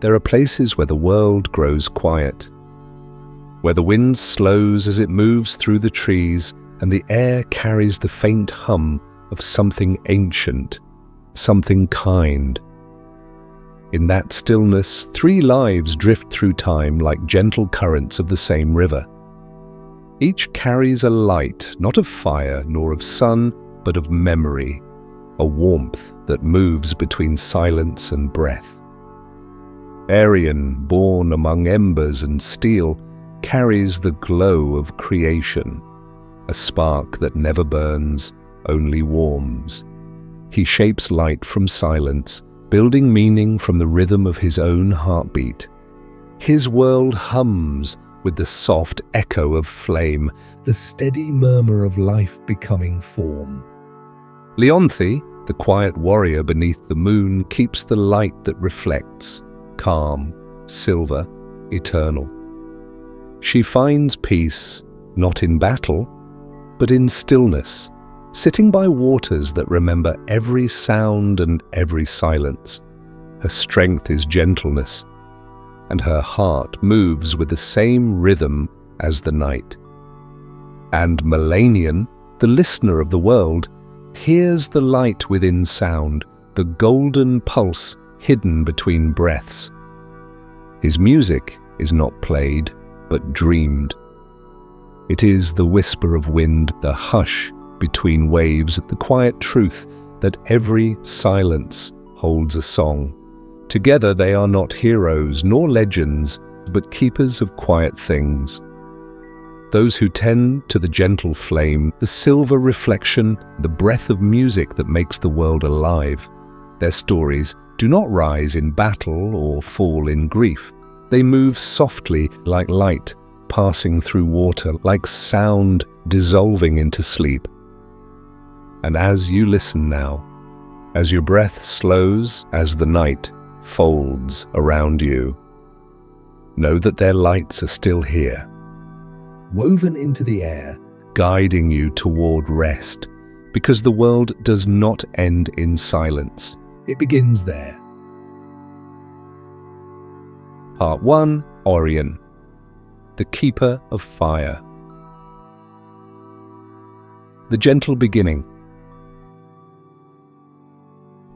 there are places where the world grows quiet, where the wind slows as it moves through the trees and the air carries the faint hum of something ancient, something kind. In that stillness, 3 lives drift through time like gentle currents of the same river. Each carries a light, not of fire nor of sun, but of memory, a warmth that moves between silence and breath. Aryan, born among embers and steel, carries the glow of creation, a spark that never burns, only warms. He shapes light from silence, building meaning from the rhythm of his own heartbeat. His world hums with the soft echo of flame, the steady murmur of life becoming form. Leonthy, the quiet warrior beneath the moon, keeps the light that reflects, calm, silver, eternal. She finds peace, not in battle, but in stillness, sitting by waters that remember every sound and every silence. Her strength is gentleness, and her heart moves with the same rhythm as the night. And Melanian, the listener of the world, hears the light within sound, the golden pulse hidden between breaths. His music is not played, but dreamed. It is the whisper of wind, the hush between waves, the quiet truth that every silence holds a song. Together they are not heroes nor legends, but keepers of quiet things. Those who tend to the gentle flame, the silver reflection, the breath of music that makes the world alive. Their stories do not rise in battle or fall in grief. They move softly like light passing through water, like sound dissolving into sleep. And as you listen now, as your breath slows, as the night folds around you, know that their lights are still here, woven into the air, guiding you toward rest, because the world does not end in silence. It begins there. Part 1. Aryan, the Keeper of Fire. The gentle beginning.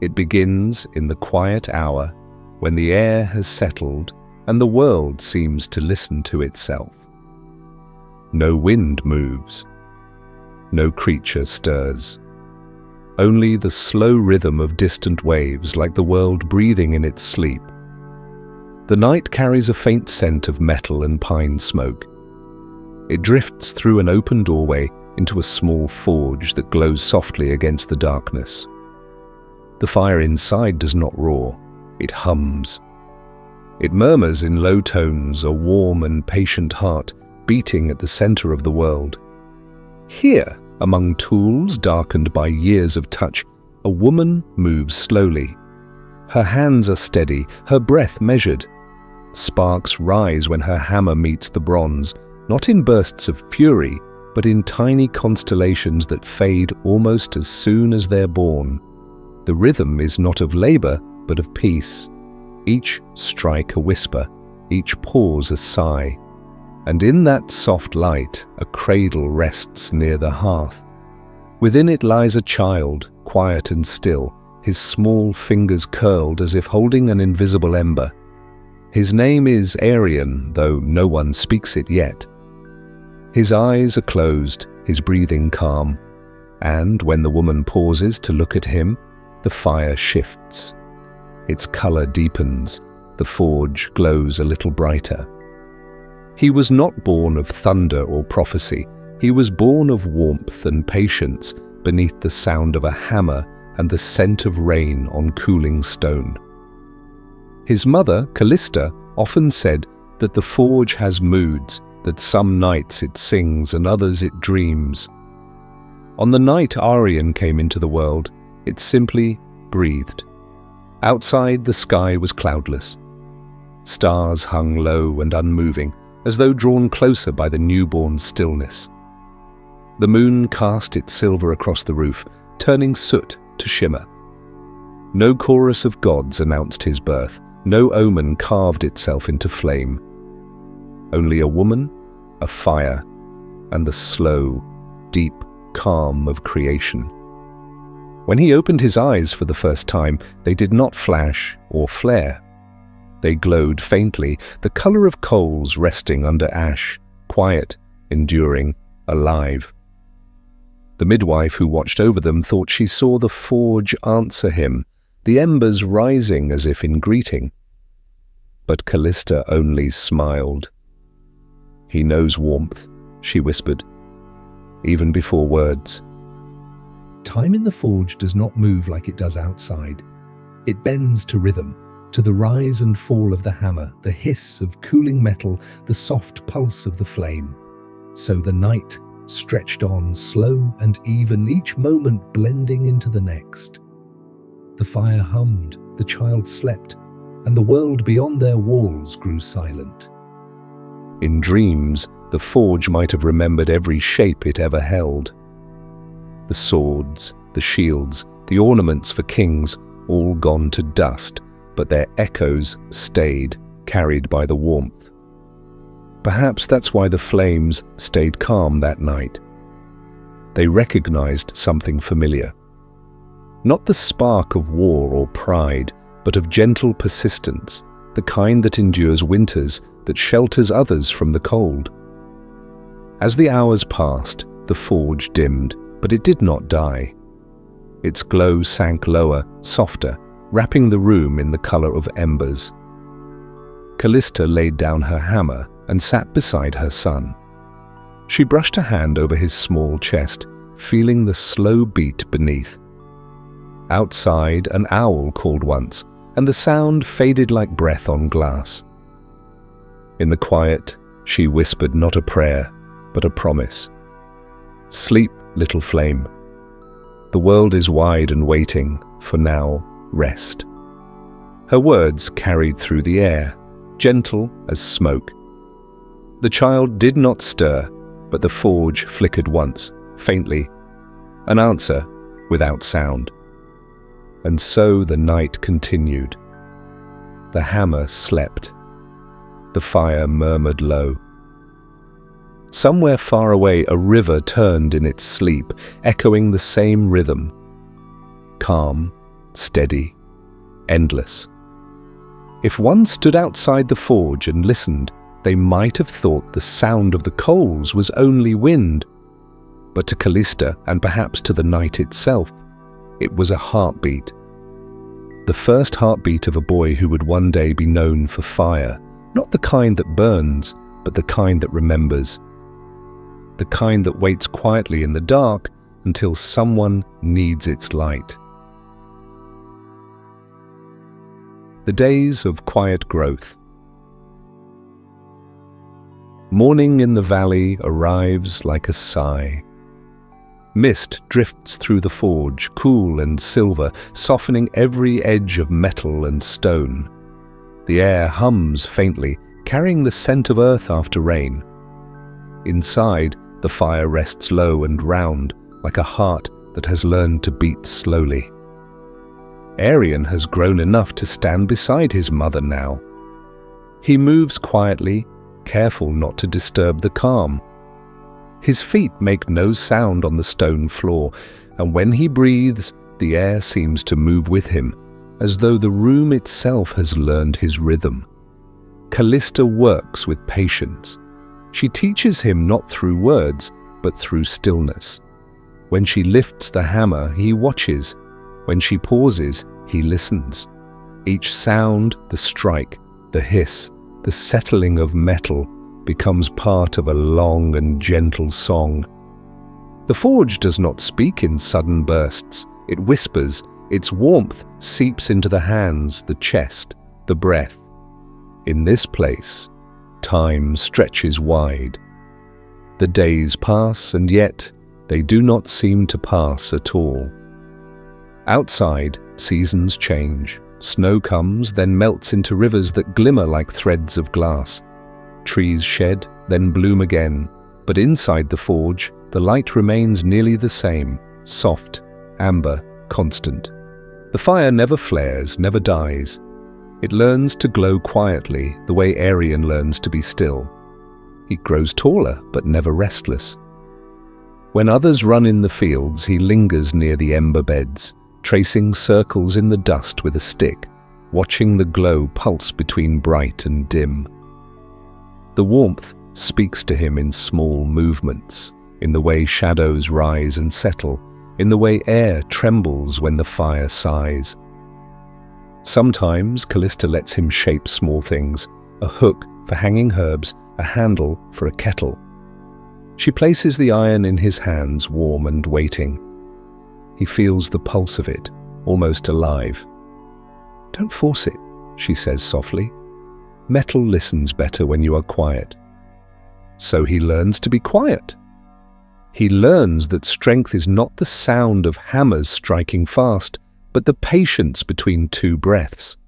It begins in the quiet hour when the air has settled and the world seems to listen to itself. No wind moves. No creature stirs. Only the slow rhythm of distant waves, like the world breathing in its sleep. The night carries a faint scent of metal and pine smoke. It drifts through an open doorway into a small forge that glows softly against the darkness. The fire inside does not roar, it hums. It murmurs in low tones, a warm and patient heart beating at the center of the world. Here, among tools darkened by years of touch, a woman moves slowly. Her hands are steady, her breath measured. Sparks rise when her hammer meets the bronze, not in bursts of fury, but in tiny constellations that fade almost as soon as they're born. The rhythm is not of labor, but of peace. Each strike a whisper, each pause a sigh. And in that soft light, a cradle rests near the hearth. Within it lies a child, quiet and still, his small fingers curled as if holding an invisible ember. His name is Aryan, though no one speaks it yet. His eyes are closed, his breathing calm, and when the woman pauses to look at him, the fire shifts. Its color deepens, the forge glows a little brighter. He was not born of thunder or prophecy. He was born of warmth and patience beneath the sound of a hammer and the scent of rain on cooling stone. His mother, Callista, often said that the forge has moods, that some nights it sings and others it dreams. On the night Aryan came into the world, it simply breathed. Outside, the sky was cloudless. Stars hung low and unmoving, as though drawn closer by the newborn stillness. The moon cast its silver across the roof, turning soot to shimmer. No chorus of gods announced his birth, No omen carved itself into flame. Only a woman, a fire, and the slow, deep calm of creation. When he opened his eyes for the first time, they did not flash or flare. They glowed faintly, the color of coals resting under ash, quiet, enduring, alive. The midwife who watched over them thought she saw the forge answer him, the embers rising as if in greeting. But Callista only smiled. "He knows warmth," she whispered, even before words. Time in the forge does not move like it does outside. It bends to rhythm, to the rise and fall of the hammer, the hiss of cooling metal, the soft pulse of the flame. So the night stretched on, slow and even, each moment blending into the next. The fire hummed, the child slept, and the world beyond their walls grew silent. In dreams, the forge might have remembered every shape it ever held. The swords, the shields, the ornaments for kings, all gone to dust, but their echoes stayed, carried by the warmth. Perhaps that's why the flames stayed calm that night. They recognized something familiar. Not the spark of war or pride, but of gentle persistence, the kind that endures winters, that shelters others from the cold. As the hours passed, the forge dimmed, but it did not die. Its glow sank lower, softer, wrapping the room in the color of embers. Callista laid down her hammer and sat beside her son. She brushed a hand over his small chest, feeling the slow beat beneath. Outside, an owl called once, and the sound faded like breath on glass. In the quiet, she whispered not a prayer, but a promise. "Sleep, little flame. The world is wide and waiting, for now, rest." Her words carried through the air, gentle as smoke. The child did not stir, but the forge flickered once, faintly, an answer without sound. And so the night continued. The hammer slept. The fire murmured low. Somewhere far away, a river turned in its sleep, echoing the same rhythm. Calm, steady, endless. If one stood outside the forge and listened, they might have thought the sound of the coals was only wind. But to Callista, and perhaps to the night itself, it was a heartbeat. The first heartbeat of a boy who would one day be known for fire, not the kind that burns, but the kind that remembers. The kind that waits quietly in the dark until someone needs its light. The days of quiet growth. Morning in the valley arrives like a sigh. Mist drifts through the forge, cool and silver, softening every edge of metal and stone. The air hums faintly, carrying the scent of earth after rain. Inside, the fire rests low and round, like a heart that has learned to beat slowly. Aryan has grown enough to stand beside his mother now. He moves quietly, careful not to disturb the calm. His feet make no sound on the stone floor, and when he breathes, the air seems to move with him, as though the room itself has learned his rhythm. Callista works with patience. She teaches him not through words, but through stillness. When she lifts the hammer, he watches. When she pauses, he listens. Each sound, the strike, the hiss, the settling of metal, becomes part of a long and gentle song. The forge does not speak in sudden bursts. It whispers. Its warmth seeps into the hands, the chest, the breath. In this place, time stretches wide. The days pass, and yet they do not seem to pass at all. Outside, seasons change. Snow comes, then melts into rivers that glimmer like threads of glass. Trees shed, then bloom again, but inside the forge, the light remains nearly the same, soft, amber, constant. The fire never flares, never dies. It learns to glow quietly, the way Aryan learns to be still. He grows taller, but never restless. When others run in the fields, he lingers near the ember beds, tracing circles in the dust with a stick, watching the glow pulse between bright and dim. The warmth speaks to him in small movements, in the way shadows rise and settle, in the way air trembles when the fire sighs. Sometimes Callista lets him shape small things, a hook for hanging herbs, a handle for a kettle. She places the iron in his hands, warm and waiting. He feels the pulse of it, almost alive. "Don't force it," she says softly. "Metal listens better when you are quiet." So he learns to be quiet. He learns that strength is not the sound of hammers striking fast, but the patience between two breaths.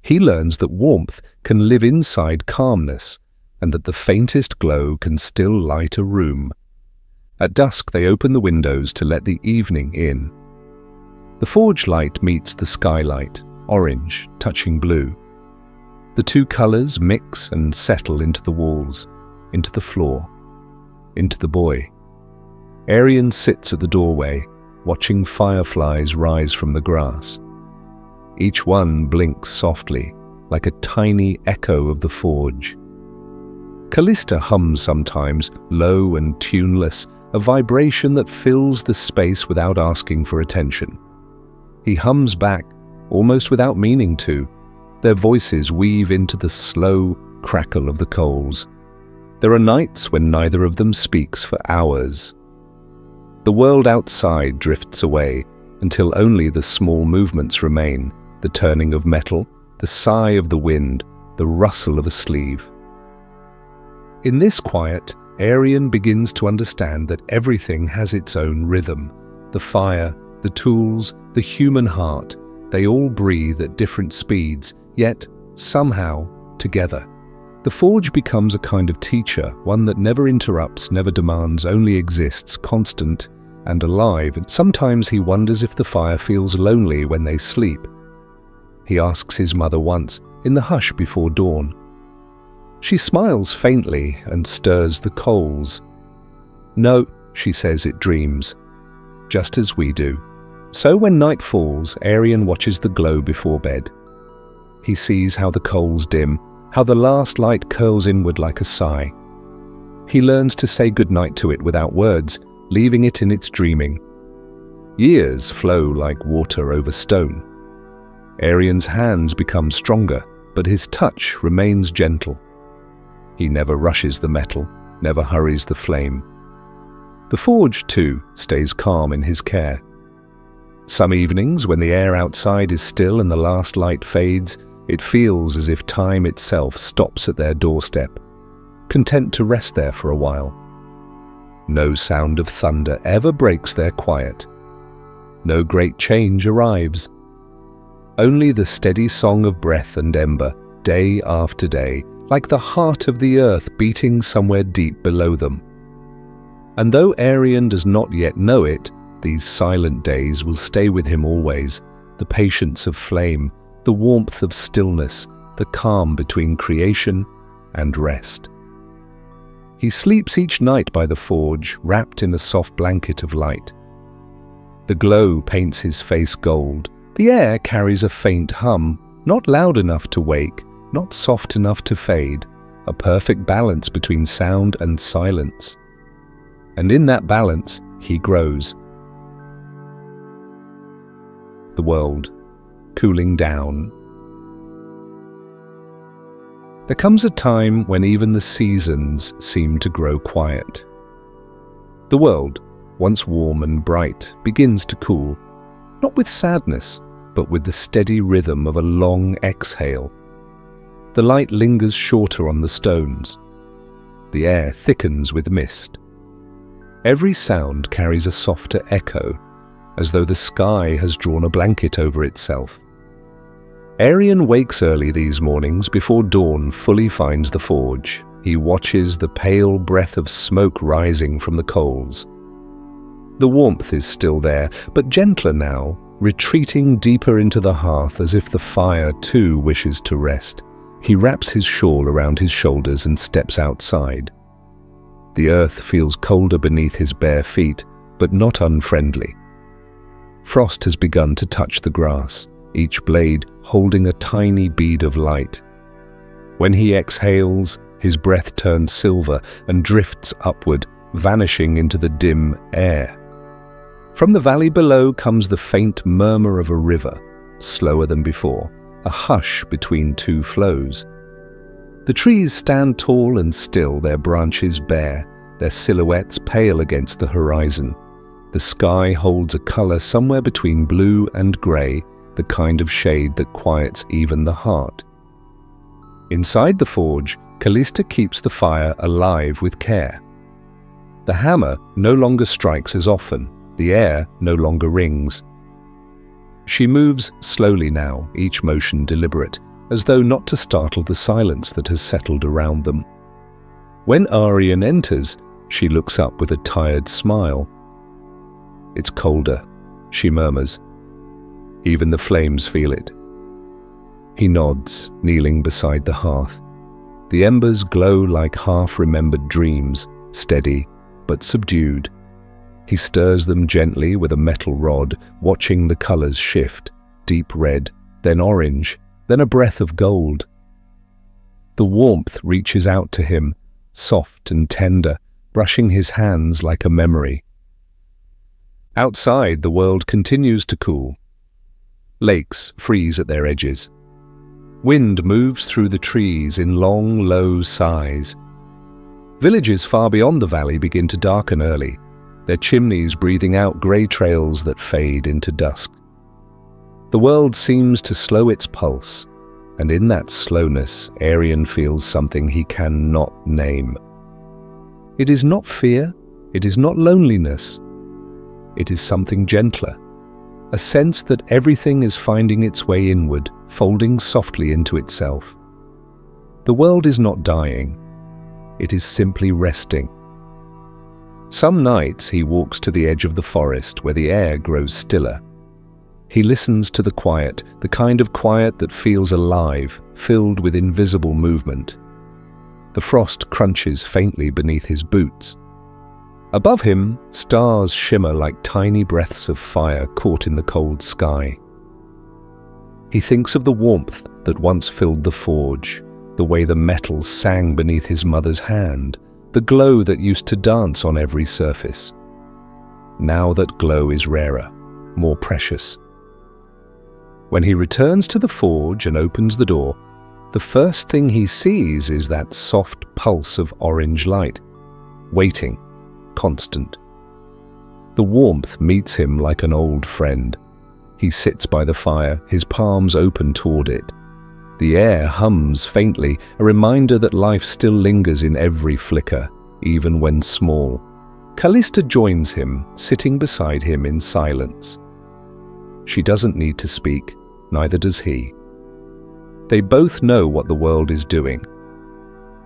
He learns that warmth can live inside calmness, and that the faintest glow can still light a room. At dusk they open the windows to let the evening in. The forge light meets the skylight, orange touching blue. The two colors mix and settle into the walls, into the floor, into the boy. Aryan sits at the doorway, watching fireflies rise from the grass. Each one blinks softly, like a tiny echo of the forge. Callista hums sometimes, low and tuneless, a vibration that fills the space without asking for attention. He hums back, almost without meaning to. Their voices weave into the slow crackle of the coals. There are nights when neither of them speaks for hours. The world outside drifts away until only the small movements remain, the turning of metal, the sigh of the wind, the rustle of a sleeve. In this quiet, Aryan begins to understand that everything has its own rhythm. The fire, the tools, the human heart, they all breathe at different speeds, yet, somehow, together. The forge becomes a kind of teacher, one that never interrupts, never demands, only exists, constant and alive. And sometimes he wonders if the fire feels lonely when they sleep. He asks his mother once, in the hush before dawn. She smiles faintly and stirs the coals. "No," she says, "it dreams, just as we do." So when night falls, Aryan watches the glow before bed. He sees how the coals dim, how the last light curls inward like a sigh. He learns to say goodnight to it without words, leaving it in its dreaming. Years flow like water over stone. Aryan's hands become stronger, but his touch remains gentle. He never rushes the metal, never hurries the flame. The forge, too, stays calm in his care. Some evenings, when the air outside is still and the last light fades, it feels as if time itself stops at their doorstep, content to rest there for a while. No sound of thunder ever breaks their quiet. No great change arrives. Only the steady song of breath and ember, day after day, like the heart of the earth beating somewhere deep below them. And though Aryan does not yet know it, these silent days will stay with him always, the patience of flame, the warmth of stillness, the calm between creation and rest. He sleeps each night by the forge, wrapped in a soft blanket of light. The glow paints his face gold. The air carries a faint hum, not loud enough to wake, not soft enough to fade, a perfect balance between sound and silence. And in that balance, he grows. The world, cooling down. There comes a time when even the seasons seem to grow quiet. The world, once warm and bright, begins to cool, not with sadness, but with the steady rhythm of a long exhale. The light lingers shorter on the stones. The air thickens with mist. Every sound carries a softer echo, as though the sky has drawn a blanket over itself. Aryan wakes early these mornings before dawn fully finds the forge. He watches the pale breath of smoke rising from the coals. The warmth is still there, but gentler now, Retreating deeper into the hearth as if the fire too wishes to rest, he wraps his shawl around his shoulders and steps outside. The earth feels colder beneath his bare feet, but not unfriendly. Frost has begun to touch the grass, each blade holding a tiny bead of light. When he exhales, his breath turns silver and drifts upward, vanishing into the dim air. From the valley below comes the faint murmur of a river, slower than before, a hush between two flows. The trees stand tall and still, their branches bare, their silhouettes pale against the horizon. The sky holds a color somewhere between blue and grey, the kind of shade that quiets even the heart. Inside the forge, Callista keeps the fire alive with care. The hammer no longer strikes as often, the air no longer rings. She moves slowly now, each motion deliberate, as though not to startle the silence that has settled around them. When Aryan enters, she looks up with a tired smile. "It's colder," she murmurs. "Even the flames feel it." He nods, kneeling beside the hearth. The embers glow like half-remembered dreams, steady but subdued. He stirs them gently with a metal rod, watching the colors shift, deep red, then orange, then a breath of gold. The warmth reaches out to him, soft and tender, brushing his hands like a memory. Outside, the world continues to cool. Lakes freeze at their edges. Wind moves through the trees in long, low sighs. Villages far beyond the valley begin to darken early, their chimneys breathing out grey trails that fade into dusk. The world seems to slow its pulse, and in that slowness, Aryan feels something he cannot name. It is not fear, it is not loneliness. It is something gentler, a sense that everything is finding its way inward, folding softly into itself. The world is not dying, it is simply resting. Some nights he walks to the edge of the forest where the air grows stiller. He listens to the quiet, the kind of quiet that feels alive, filled with invisible movement. The frost crunches faintly beneath his boots. Above him, stars shimmer like tiny breaths of fire caught in the cold sky. He thinks of the warmth that once filled the forge, the way the metal sang beneath his mother's hand, the glow that used to dance on every surface. Now that glow is rarer, more precious. When he returns to the forge and opens the door, the first thing he sees is that soft pulse of orange light, waiting, constant. The warmth meets him like an old friend. He sits by the fire, his palms open toward it. The air hums faintly, a reminder that life still lingers in every flicker, even when small. Callista joins him, sitting beside him in silence. She doesn't need to speak, neither does he. They both know what the world is doing.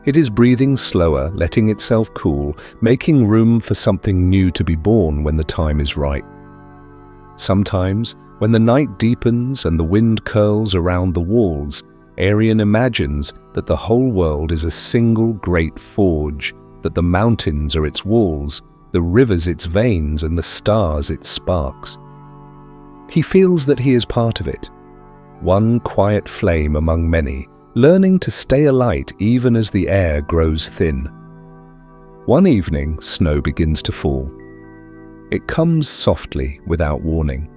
It is breathing slower, letting itself cool, making room for something new to be born when the time is right. Sometimes, when the night deepens and the wind curls around the walls, Aryan imagines that the whole world is a single great forge, that the mountains are its walls, the rivers its veins, and the stars its sparks. He feels that he is part of it, one quiet flame among many, learning to stay alight even as the air grows thin. One evening, snow begins to fall. It comes softly, without warning.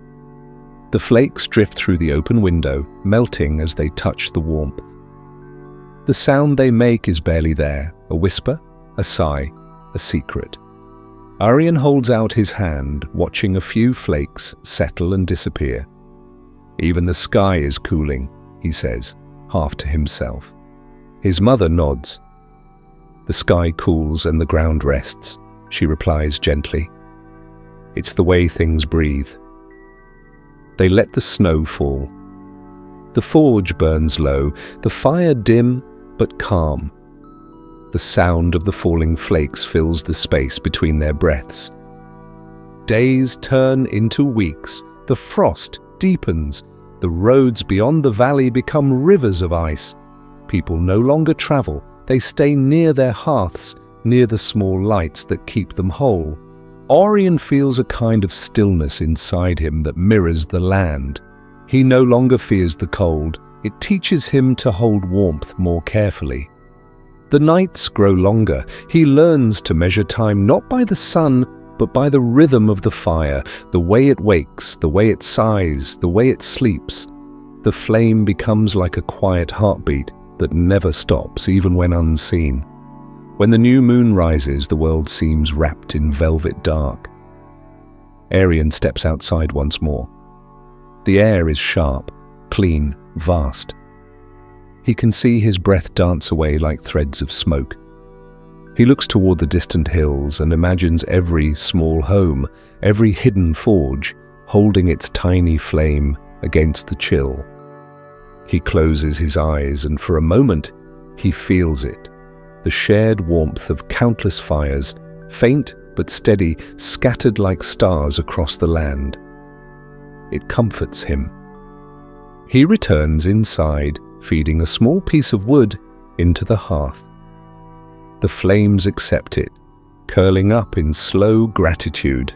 The flakes drift through the open window, melting as they touch the warmth. The sound they make is barely there, a whisper, a sigh, a secret. Aryan holds out his hand, watching a few flakes settle and disappear. "Even the sky is cooling," he says, half to himself. His mother nods. "The sky cools and the ground rests," she replies gently. "It's the way things breathe." They let the snow fall. The forge burns low, the fire dim but calm. The sound of the falling flakes fills the space between their breaths. Days turn into weeks, the frost deepens. The roads beyond the valley become rivers of ice. People no longer travel. They stay near their hearths, near the small lights that keep them whole. Aryan feels a kind of stillness inside him that mirrors the land. He no longer fears the cold. It teaches him to hold warmth more carefully. The nights grow longer. He learns to measure time not by the sun, but by the rhythm of the fire, the way it wakes, the way it sighs, the way it sleeps. The flame becomes like a quiet heartbeat that never stops, even when unseen. When the new moon rises, the world seems wrapped in velvet dark. Aryan steps outside once more. The air is sharp, clean, vast. He can see his breath dance away like threads of smoke. He looks toward the distant hills and imagines every small home, every hidden forge, holding its tiny flame against the chill. He closes his eyes, and for a moment, he feels it. The shared warmth of countless fires, faint but steady, scattered like stars across the land. It comforts him. He returns inside, feeding a small piece of wood into the hearth. The flames accept it, curling up in slow gratitude.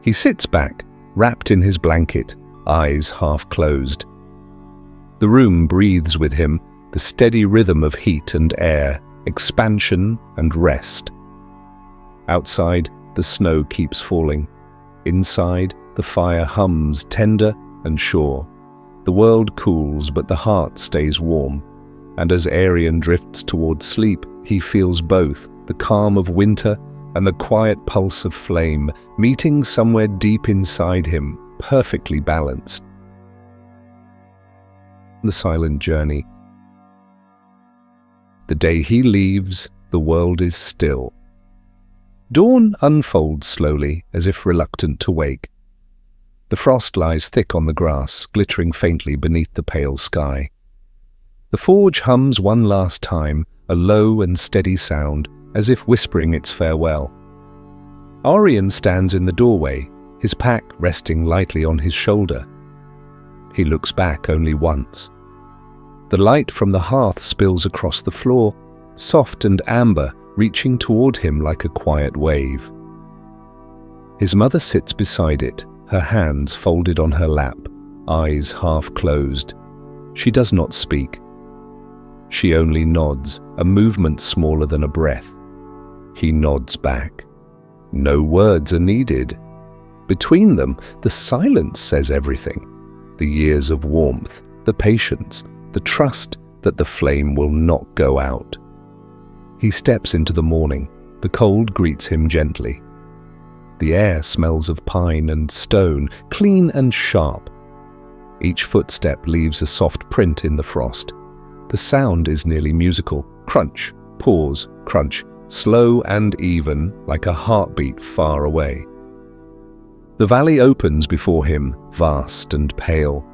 He sits back, wrapped in his blanket, eyes half closed. The room breathes with him, the steady rhythm of heat and air, expansion and rest. Outside, the snow keeps falling. Inside, the fire hums tender and sure. The world cools, but the heart stays warm. And as Aryan drifts towards sleep, he feels both, the calm of winter and the quiet pulse of flame, meeting somewhere deep inside him, perfectly balanced. The silent journey. The day he leaves, the world is still. Dawn unfolds slowly, as if reluctant to wake. The frost lies thick on the grass, glittering faintly beneath the pale sky. The forge hums one last time, a low and steady sound, as if whispering its farewell. Aryan stands in the doorway, his pack resting lightly on his shoulder. He looks back only once. The light from the hearth spills across the floor, soft and amber, reaching toward him like a quiet wave. His mother sits beside it, her hands folded on her lap, eyes half closed. She does not speak. She only nods, a movement smaller than a breath. He nods back. No words are needed. Between them, the silence says everything. The years of warmth, the patience, the trust that the flame will not go out. He steps into the morning. The cold greets him gently. The air smells of pine and stone, clean and sharp. Each footstep leaves a soft print in the frost. The sound is nearly musical. Crunch, pause, crunch, slow and even, like a heartbeat far away. The valley opens before him, vast and pale.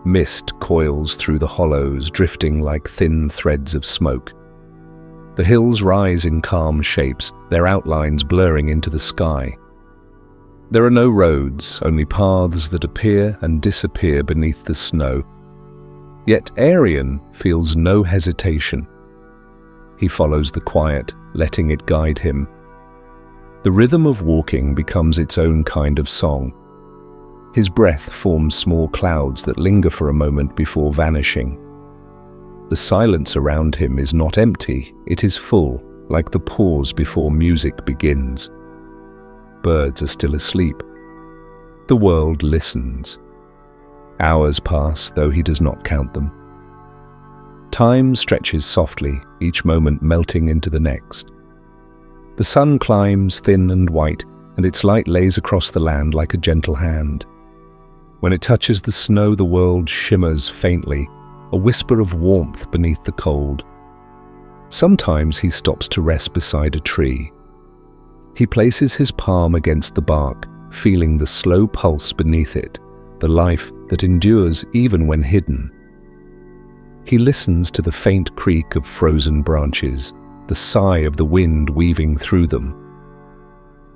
Mist coils through the hollows, drifting like thin threads of smoke. The hills rise in calm shapes, their outlines blurring into the sky. There are no roads, only paths that appear and disappear beneath the snow. Yet Aryan feels no hesitation. He follows the quiet, letting it guide him. The rhythm of walking becomes its own kind of song. His breath forms small clouds that linger for a moment before vanishing. The silence around him is not empty, it is full, like the pause before music begins. Birds are still asleep. The world listens. Hours pass, though he does not count them. Time stretches softly, each moment melting into the next. The sun climbs thin and white, and its light lays across the land like a gentle hand. When it touches the snow, the world shimmers faintly, a whisper of warmth beneath the cold. Sometimes he stops to rest beside a tree. He places his palm against the bark, feeling the slow pulse beneath it, the life that endures even when hidden. He listens to the faint creak of frozen branches, the sigh of the wind weaving through them.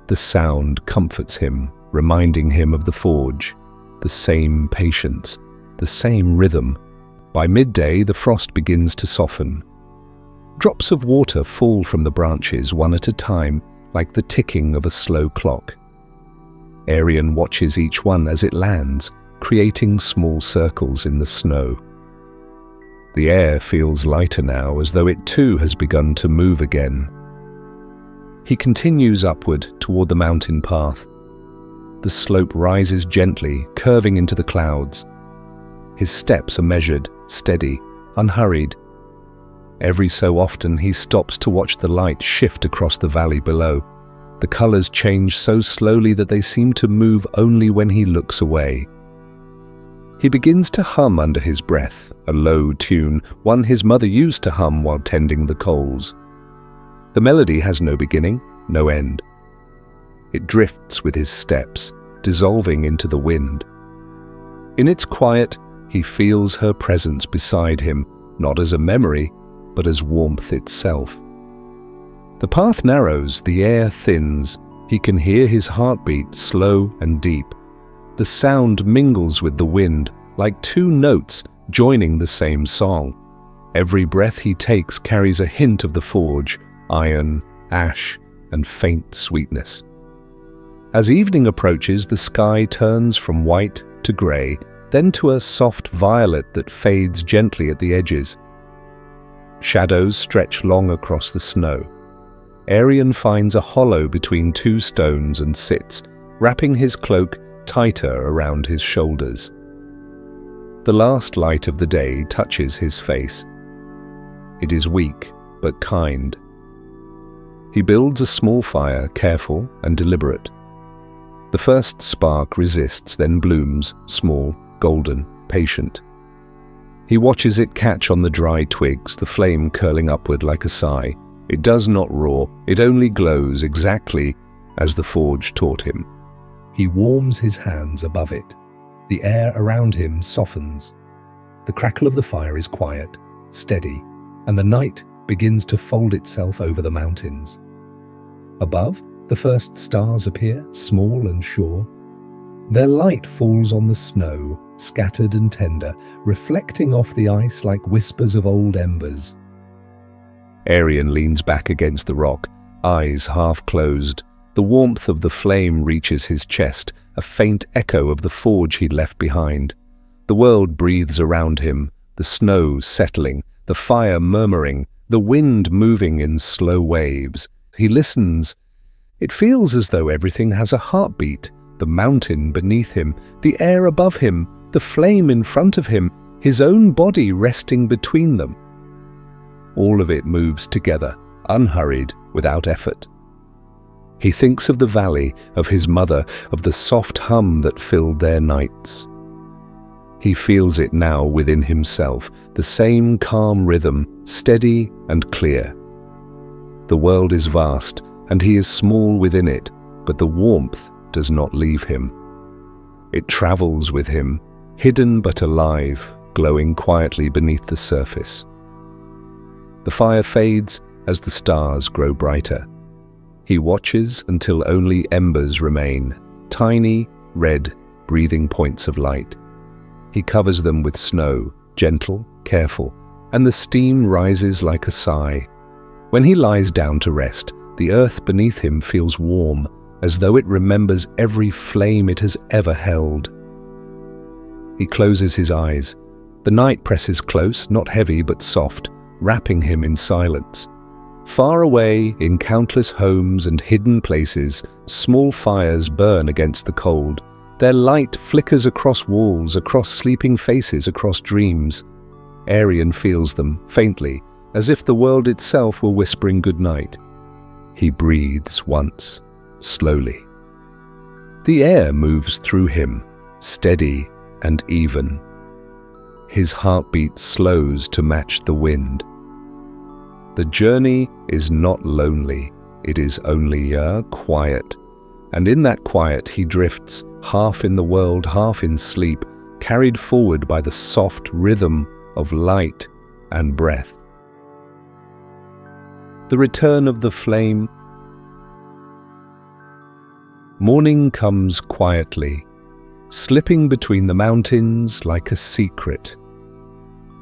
The sound comforts him, reminding him of the forge. the same patience, the same rhythm. By midday, the frost begins to soften. Drops of water fall from the branches one at a time, like the ticking of a slow clock. Aryan watches each one as it lands, creating small circles in the snow. The air feels lighter now, as though it too has begun to move again. He continues upward toward the mountain path. The slope rises gently, curving into the clouds. His steps are measured, steady, unhurried. Every so often he stops to watch the light shift across the valley below. The colors change so slowly that they seem to move only when he looks away. He begins to hum under his breath, a low tune, one his mother used to hum while tending the coals. The melody has no beginning, no end. It drifts with his steps, dissolving into the wind. In its quiet, he feels her presence beside him, not as a memory, but as warmth itself. The path narrows, the air thins. He can hear his heartbeat slow and deep. The sound mingles with the wind, like two notes joining the same song. Every breath he takes carries a hint of the forge, iron, ash, and faint sweetness. As evening approaches, the sky turns from white to grey, then to a soft violet that fades gently at the edges. Shadows stretch long across the snow. Aryan finds a hollow between two stones and sits, wrapping his cloak tighter around his shoulders. The last light of the day touches his face. It is weak, but kind. He builds a small fire, careful and deliberate. The first spark resists, then blooms, small, golden, patient. He watches it catch on the dry twigs, the flame curling upward like a sigh. It does not roar, it only glows exactly as the forge taught him. He warms his hands above it. The air around him softens. The crackle of the fire is quiet, steady, and the night begins to fold itself over the mountains. Above, the first stars appear, small and sure. Their light falls on the snow, scattered and tender, reflecting off the ice like whispers of old embers. Aryan leans back against the rock, eyes half closed. The warmth of the flame reaches his chest, a faint echo of the forge he'd left behind. The world breathes around him, the snow settling, the fire murmuring, the wind moving in slow waves. He listens. It feels as though everything has a heartbeat. The mountain beneath him, the air above him, the flame in front of him, his own body resting between them. All of it moves together, unhurried, without effort. He thinks of the valley, of his mother, of the soft hum that filled their nights. He feels it now within himself, the same calm rhythm, steady and clear. The world is vast, and he is small within it, but the warmth does not leave him. It travels with him, hidden but alive, glowing quietly beneath the surface. The fire fades as the stars grow brighter. He watches until only embers remain, tiny, red, breathing points of light. He covers them with snow, gentle, careful, and the steam rises like a sigh. When he lies down to rest, the earth beneath him feels warm, as though it remembers every flame it has ever held. He closes his eyes. The night presses close, not heavy but soft, wrapping him in silence. Far away, in countless homes and hidden places, small fires burn against the cold. Their light flickers across walls, across sleeping faces, across dreams. Aryan feels them, faintly, as if the world itself were whispering goodnight. He breathes once, slowly. The air moves through him, steady and even. His heartbeat slows to match the wind. The journey is not lonely, it is only quiet. And in that quiet he drifts, half in the world, half in sleep, carried forward by the soft rhythm of light and breath. The return of the flame. Morning comes quietly. slipping between the mountains like a secret.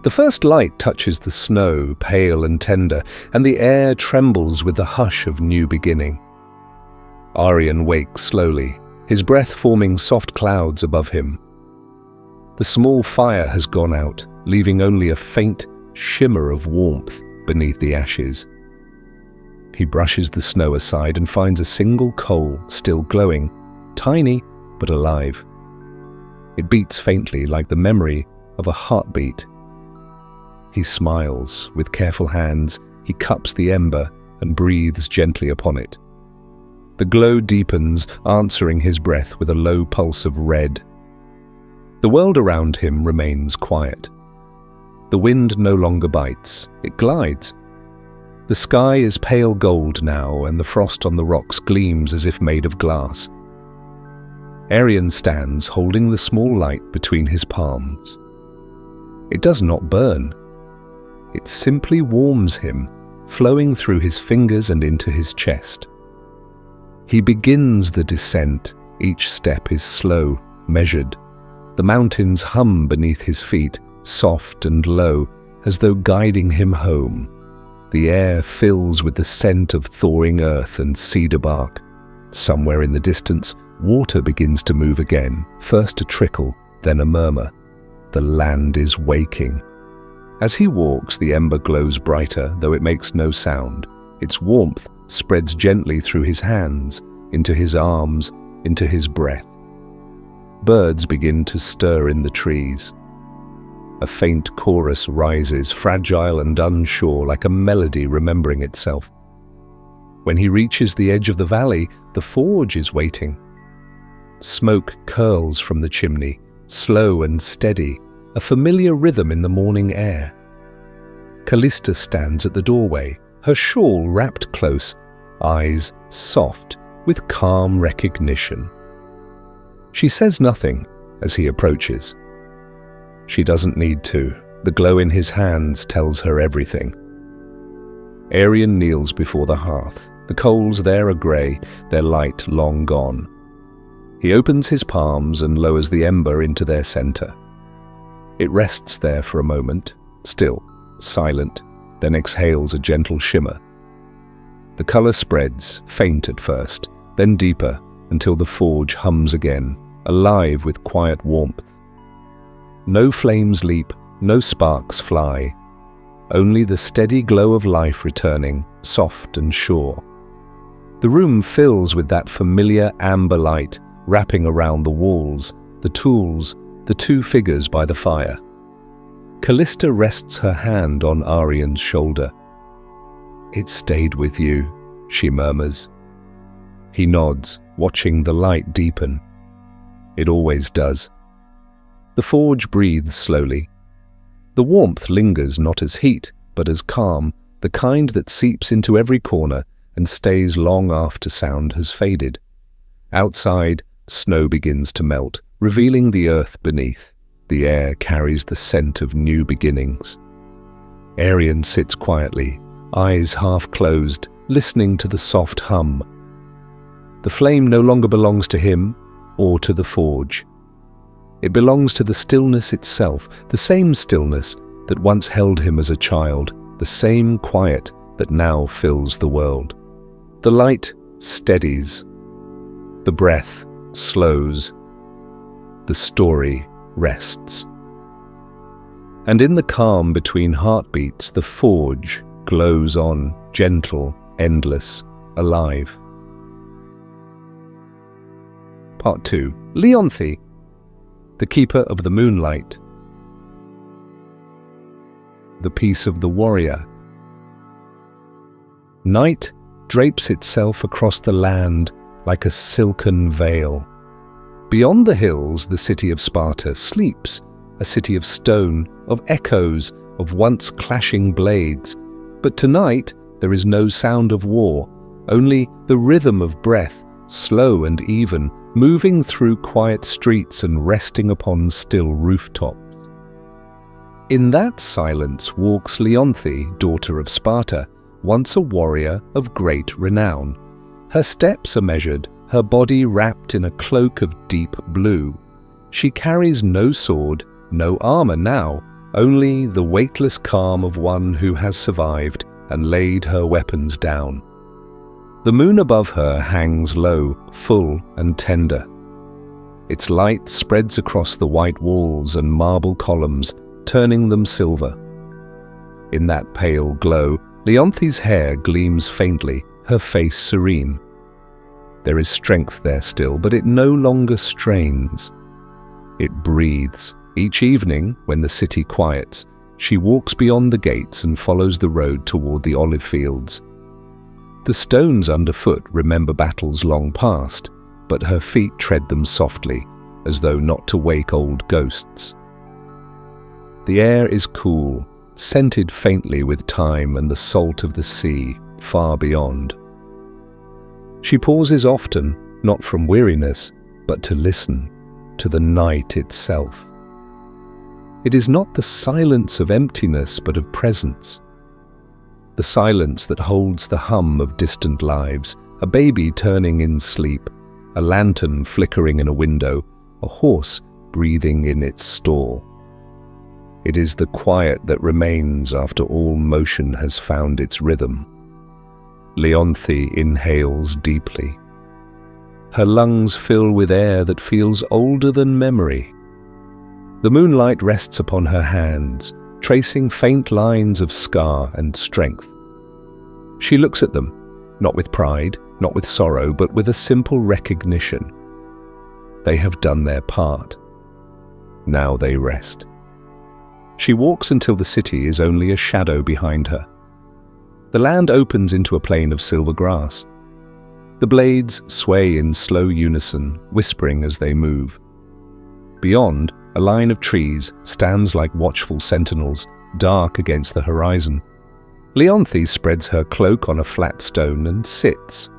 The first light touches the snow, pale and tender, and the air trembles with the hush of new beginning. Aryan wakes slowly, his breath forming soft clouds above him. The small fire has gone out, leaving only a faint shimmer of warmth beneath the ashes. He brushes the snow aside and finds a single coal still glowing, tiny but alive. It beats faintly like the memory of a heartbeat. He smiles. With careful hands, he cups the ember and breathes gently upon it. The glow deepens, answering his breath with a low pulse of red. The world around him remains quiet. The wind no longer bites, it glides. The sky is pale gold now, and the frost on the rocks gleams as if made of glass. Aryan stands holding the small light between his palms. It does not burn. It simply warms him, flowing through his fingers and into his chest. He begins the descent. Each step is slow, measured. The mountains hum beneath his feet, soft and low, as though guiding him home. The air fills with the scent of thawing earth and cedar bark. Somewhere in the distance, water begins to move again, first a trickle, then a murmur. The land is waking. As he walks, the ember glows brighter, though it makes no sound. Its warmth spreads gently through his hands, into his arms, into his breath. Birds begin to stir in the trees. A faint chorus rises, fragile and unsure, like a melody remembering itself. When he reaches the edge of the valley, the forge is waiting. Smoke curls from the chimney, slow and steady, a familiar rhythm in the morning air. Callista stands at the doorway, her shawl wrapped close, eyes soft with calm recognition. She says nothing as he approaches. She doesn't need to. The glow in his hands tells her everything. Aryan kneels before the hearth. The coals there are grey, their light long gone. He opens his palms and lowers the ember into their center. It rests there for a moment, still, silent, then exhales a gentle shimmer. The color spreads, faint at first, then deeper, until the forge hums again, alive with quiet warmth. No flames leap, no sparks fly. Only the steady glow of life returning, soft and sure. The room fills with that familiar amber light, wrapping around the walls, the tools, the two figures by the fire. Callista rests her hand on Aryan's shoulder. "It stayed with you," she murmurs. He nods, watching the light deepen. It always does. The forge breathes slowly. The warmth lingers not as heat, but as calm, the kind that seeps into every corner and stays long after sound has faded. Outside, snow begins to melt, revealing the earth beneath. The air carries the scent of new beginnings. Aryan sits quietly, eyes half closed, listening to the soft hum. The flame no longer belongs to him or to the forge. It belongs to the stillness itself, the same stillness that once held him as a child, the same quiet that now fills the world. The light steadies. The breath slows. The story rests. And in the calm between heartbeats, the forge glows on, gentle, endless, alive. Part 2. Leonthy, the keeper of the moonlight. The peace of the warrior. Night drapes itself across the land like a silken veil. Beyond the hills, the city of Sparta sleeps, a city of stone, of echoes, of once clashing blades. But tonight there is no sound of war, only the rhythm of breath, slow and even, moving through quiet streets and resting upon still rooftops. In that silence walks Leonthy, daughter of Sparta, once a warrior of great renown. Her steps are measured, her body wrapped in a cloak of deep blue. She carries no sword, no armor now, only the weightless calm of one who has survived and laid her weapons down. The moon above her hangs low, full and tender. Its light spreads across the white walls and marble columns, turning them silver. In that pale glow, Leonthy's hair gleams faintly, her face serene. There is strength there still, but it no longer strains. It breathes. Each evening, when the city quiets, she walks beyond the gates and follows the road toward the olive fields. The stones underfoot remember battles long past, but her feet tread them softly, as though not to wake old ghosts. The air is cool, scented faintly with thyme and the salt of the sea far beyond. She pauses often, not from weariness, but to listen to the night itself. It is not the silence of emptiness, but of presence. The silence that holds the hum of distant lives, a baby turning in sleep, a lantern flickering in a window, a horse breathing in its stall. It is the quiet that remains after all motion has found its rhythm. Leonthy inhales deeply. Her lungs fill with air that feels older than memory. The moonlight rests upon her hands, tracing faint lines of scar and strength. She looks at them, not with pride, not with sorrow, but with a simple recognition. They have done their part. Now they rest. She walks until the city is only a shadow behind her. The land opens into a plain of silver grass. The blades sway in slow unison, whispering as they move. Beyond, a line of trees stands like watchful sentinels, dark against the horizon. Leonthy spreads her cloak on a flat stone and sits.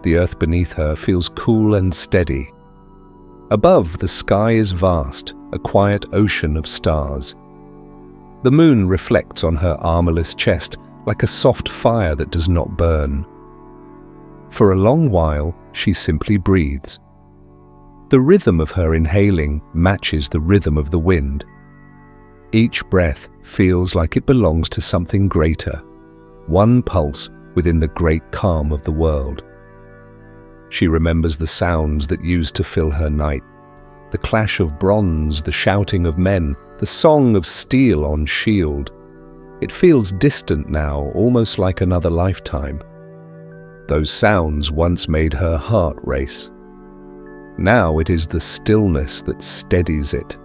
The earth beneath her feels cool and steady. Above, the sky is vast, a quiet ocean of stars. The moon reflects on her armorless chest like a soft fire that does not burn. For a long while, she simply breathes. The rhythm of her inhaling matches the rhythm of the wind. Each breath feels like it belongs to something greater, one pulse within the great calm of the world. She remembers the sounds that used to fill her night, the clash of bronze, the shouting of men, the song of steel on shield. It feels distant now, almost like another lifetime. Those sounds once made her heart race. Now it is the stillness that steadies it.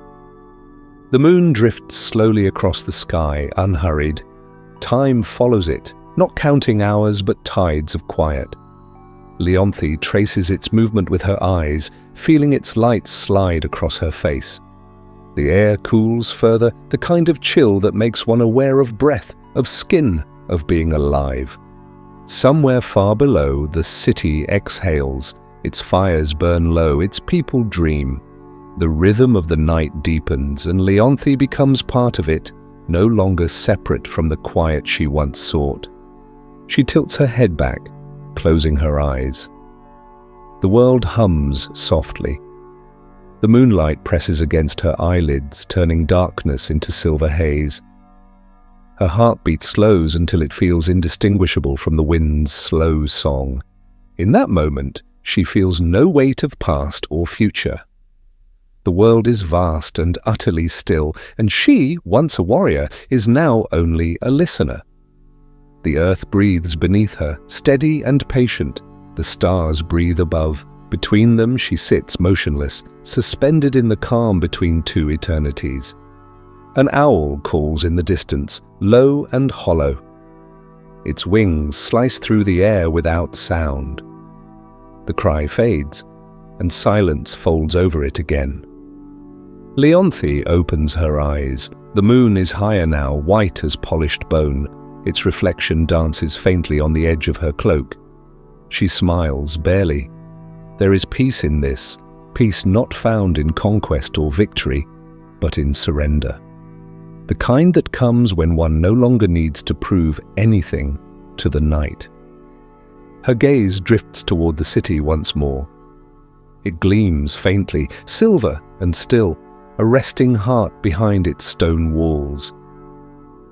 The moon drifts slowly across the sky, unhurried. Time follows it, not counting hours but tides of quiet. Leonthy traces its movement with her eyes, feeling its light slide across her face. The air cools further, the kind of chill that makes one aware of breath, of skin, of being alive. Somewhere far below, the city exhales, its fires burn low, its people dream. The rhythm of the night deepens, and Leonthy becomes part of it, no longer separate from the quiet she once sought. She tilts her head back, closing her eyes. The world hums softly. The moonlight presses against her eyelids, turning darkness into silver haze. Her heartbeat slows until it feels indistinguishable from the wind's slow song. In that moment, she feels no weight of past or future. The world is vast and utterly still, and she, once a warrior, is now only a listener. The earth breathes beneath her, steady and patient. The stars breathe above. Between them she sits motionless, suspended in the calm between two eternities. An owl calls in the distance, low and hollow. Its wings slice through the air without sound. The cry fades, and silence folds over it again. Leonthy opens her eyes. The moon is higher now, white as polished bone. Its reflection dances faintly on the edge of her cloak. She smiles, barely. There is peace in this, peace not found in conquest or victory, but in surrender. The kind that comes when one no longer needs to prove anything to the night. Her gaze drifts toward the city once more. It gleams faintly, silver and still, a resting heart behind its stone walls.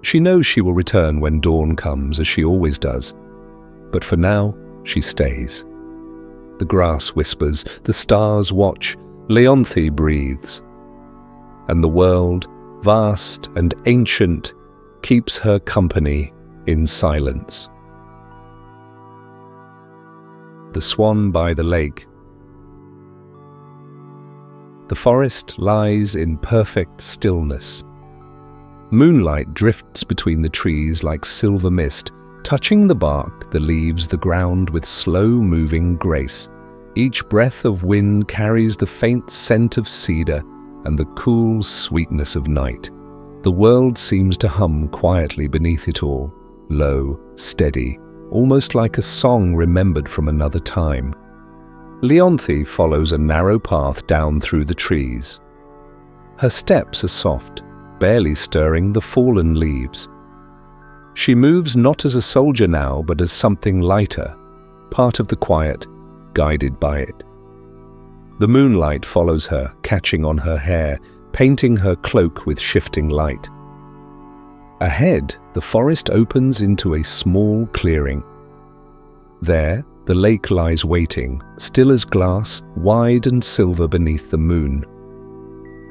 She knows she will return when dawn comes, as she always does. But for now, she stays. The grass whispers, the stars watch, Leonthy breathes. And the world, vast and ancient, keeps her company in silence. The Swan by the Lake. The forest lies in perfect stillness. Moonlight drifts between the trees like silver mist, touching the bark, the leaves, the ground with slow-moving grace. Each breath of wind carries the faint scent of cedar and the cool sweetness of night. The world seems to hum quietly beneath it all, low, steady, almost like a song remembered from another time. Leonthy follows a narrow path down through the trees. Her steps are soft, barely stirring the fallen leaves. She moves not as a soldier now, but as something lighter, part of the quiet, guided by it. The moonlight follows her, catching on her hair, painting her cloak with shifting light. Ahead, the forest opens into a small clearing. There, the lake lies waiting, still as glass, wide and silver beneath the moon.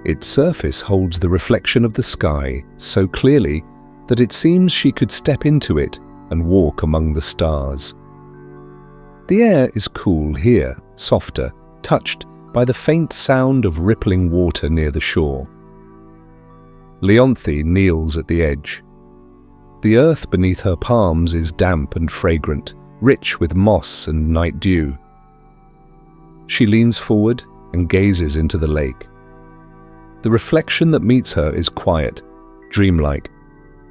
Its surface holds the reflection of the sky so clearly that it seems she could step into it and walk among the stars. The air is cool here, softer, touched by the faint sound of rippling water near the shore. Leonthy kneels at the edge. The earth beneath her palms is damp and fragrant, rich with moss and night dew. She leans forward and gazes into the lake. The reflection that meets her is quiet, dreamlike,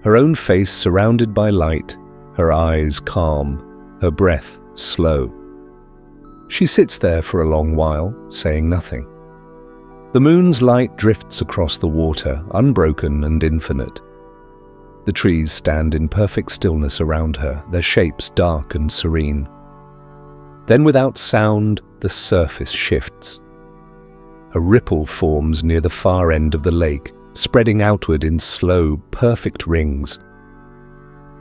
her own face surrounded by light, her eyes calm, her breath slow. She sits there for a long while, saying nothing. The moon's light drifts across the water, unbroken and infinite. The trees stand in perfect stillness around her, their shapes dark and serene. Then without sound, the surface shifts. A ripple forms near the far end of the lake, spreading outward in slow, perfect rings.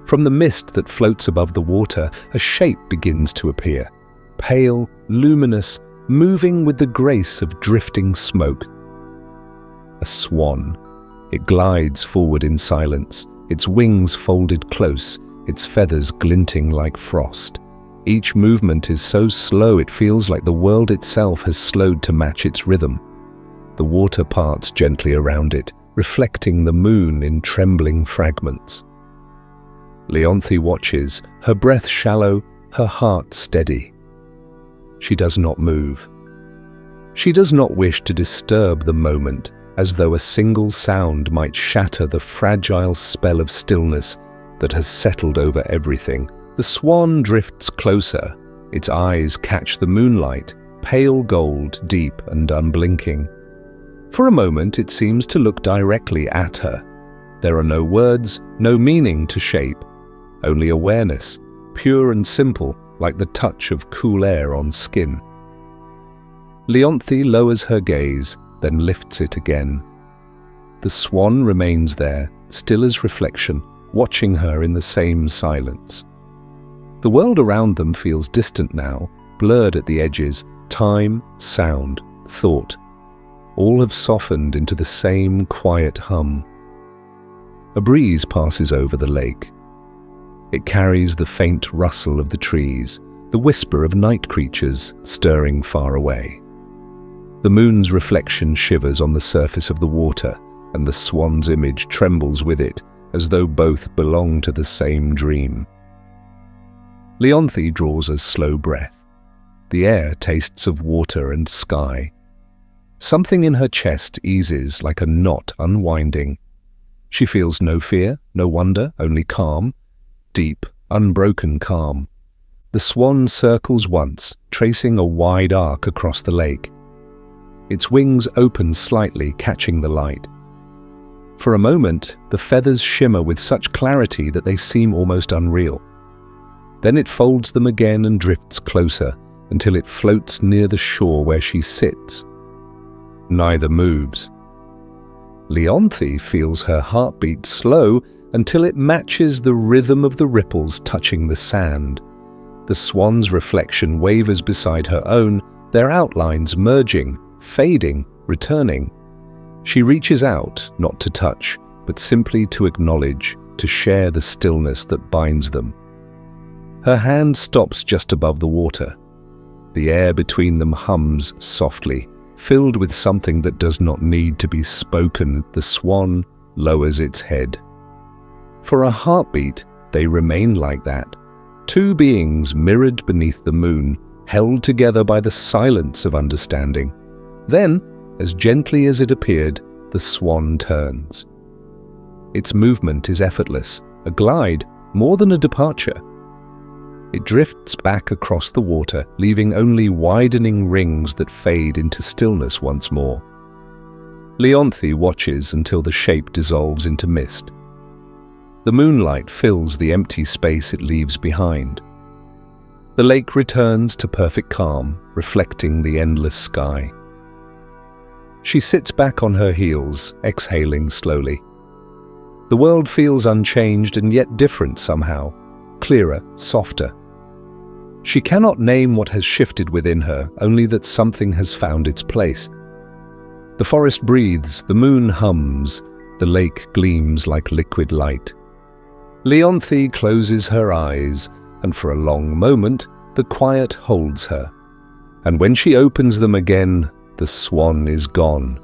From the mist that floats above the water, a shape begins to appear, pale, luminous, moving with the grace of drifting smoke. A swan. It glides forward in silence, its wings folded close, its feathers glinting like frost. Each movement is so slow it feels like the world itself has slowed to match its rhythm. The water parts gently around it, reflecting the moon in trembling fragments. Leonthy watches, her breath shallow, her heart steady. She does not move. She does not wish to disturb the moment, as though a single sound might shatter the fragile spell of stillness that has settled over everything. The swan drifts closer. Its eyes catch the moonlight, pale gold, deep and unblinking. For a moment it seems to look directly at her. There are no words, no meaning to shape, only awareness, pure and simple, like the touch of cool air on skin. Leonthy lowers her gaze, then lifts it again. The swan remains there, still as reflection, watching her in the same silence. The world around them feels distant now, blurred at the edges. Time, sound, thought, all have softened into the same quiet hum. A breeze passes over the lake. It carries the faint rustle of the trees, the whisper of night creatures stirring far away. The moon's reflection shivers on the surface of the water, and the swan's image trembles with it, as though both belong to the same dream. Leonthy draws a slow breath. The air tastes of water and sky. Something in her chest eases like a knot unwinding. She feels no fear, no wonder, only calm. Deep, unbroken calm. The swan circles once, tracing a wide arc across the lake. Its wings open slightly, catching the light. For a moment, the feathers shimmer with such clarity that they seem almost unreal. Then it folds them again and drifts closer, until it floats near the shore where she sits. Neither moves. Leonthy feels her heartbeat slow until it matches the rhythm of the ripples touching the sand. The swan's reflection wavers beside her own, their outlines merging, fading, returning. She reaches out, not to touch, but simply to acknowledge, to share the stillness that binds them. Her hand stops just above the water. The air between them hums softly, filled with something that does not need to be spoken. The swan lowers its head. For a heartbeat, they remain like that. Two beings mirrored beneath the moon, held together by the silence of understanding. Then, as gently as it appeared, the swan turns. Its movement is effortless, a glide, more than a departure. It drifts back across the water, leaving only widening rings that fade into stillness once more. Leonthy watches until the shape dissolves into mist. The moonlight fills the empty space it leaves behind. The lake returns to perfect calm, reflecting the endless sky. She sits back on her heels, exhaling slowly. The world feels unchanged and yet different somehow, clearer, softer. She cannot name what has shifted within her, only that something has found its place. The forest breathes, the moon hums, the lake gleams like liquid light. Leonthy closes her eyes, and for a long moment, the quiet holds her. And when she opens them again, the swan is gone.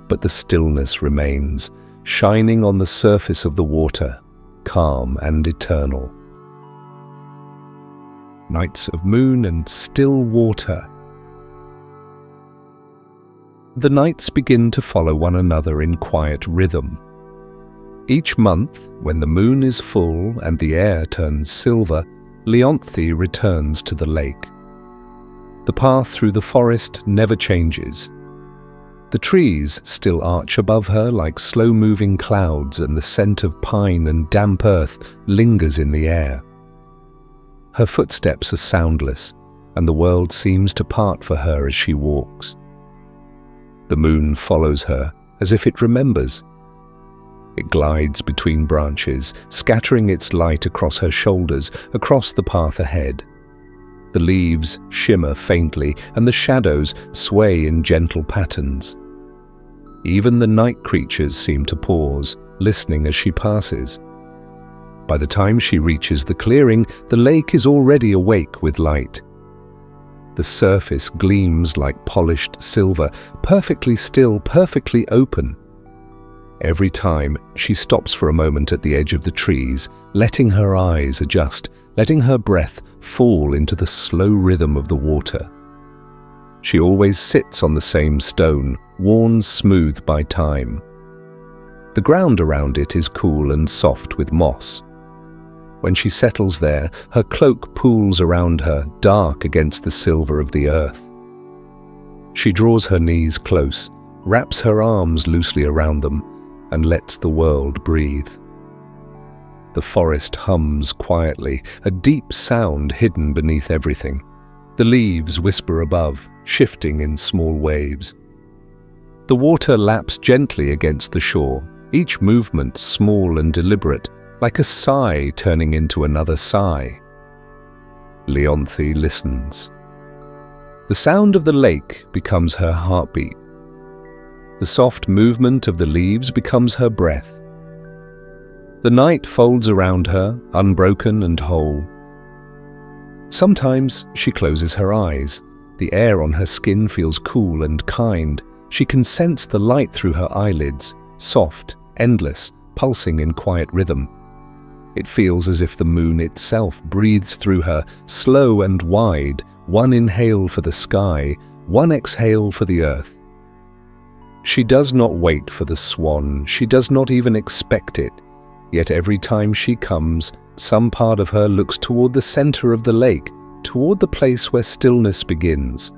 But the stillness remains, shining on the surface of the water, calm and eternal. Nights of moon and still water. The nights begin to follow one another in quiet rhythm. Each month, when the moon is full and the air turns silver, Leonthy returns to the lake. The path through the forest never changes. The trees still arch above her like slow-moving clouds, and the scent of pine and damp earth lingers in the air. Her footsteps are soundless, and the world seems to part for her as she walks. The moon follows her as if it remembers. It glides between branches, scattering its light across her shoulders, across the path ahead. The leaves shimmer faintly, and the shadows sway in gentle patterns. Even the night creatures seem to pause, listening as she passes. By the time she reaches the clearing, the lake is already awake with light. The surface gleams like polished silver, perfectly still, perfectly open. Every time, she stops for a moment at the edge of the trees, letting her eyes adjust, letting her breath fall into the slow rhythm of the water. She always sits on the same stone, worn smooth by time. The ground around it is cool and soft with moss. When she settles there, her cloak pools around her, dark against the silver of the earth. She draws her knees close, wraps her arms loosely around them, and lets the world breathe. The forest hums quietly, a deep sound hidden beneath everything. The leaves whisper above, shifting in small waves. The water laps gently against the shore, each movement small and deliberate, like a sigh turning into another sigh. Leonthy listens. The sound of the lake becomes her heartbeat. The soft movement of the leaves becomes her breath. The night folds around her, unbroken and whole. Sometimes she closes her eyes. The air on her skin feels cool and kind. She can sense the light through her eyelids, soft, endless, pulsing in quiet rhythm. It feels as if the moon itself breathes through her, slow and wide, one inhale for the sky, one exhale for the earth. She does not wait for the swan, she does not even expect it, yet every time she comes, some part of her looks toward the center of the lake, toward the place where stillness begins.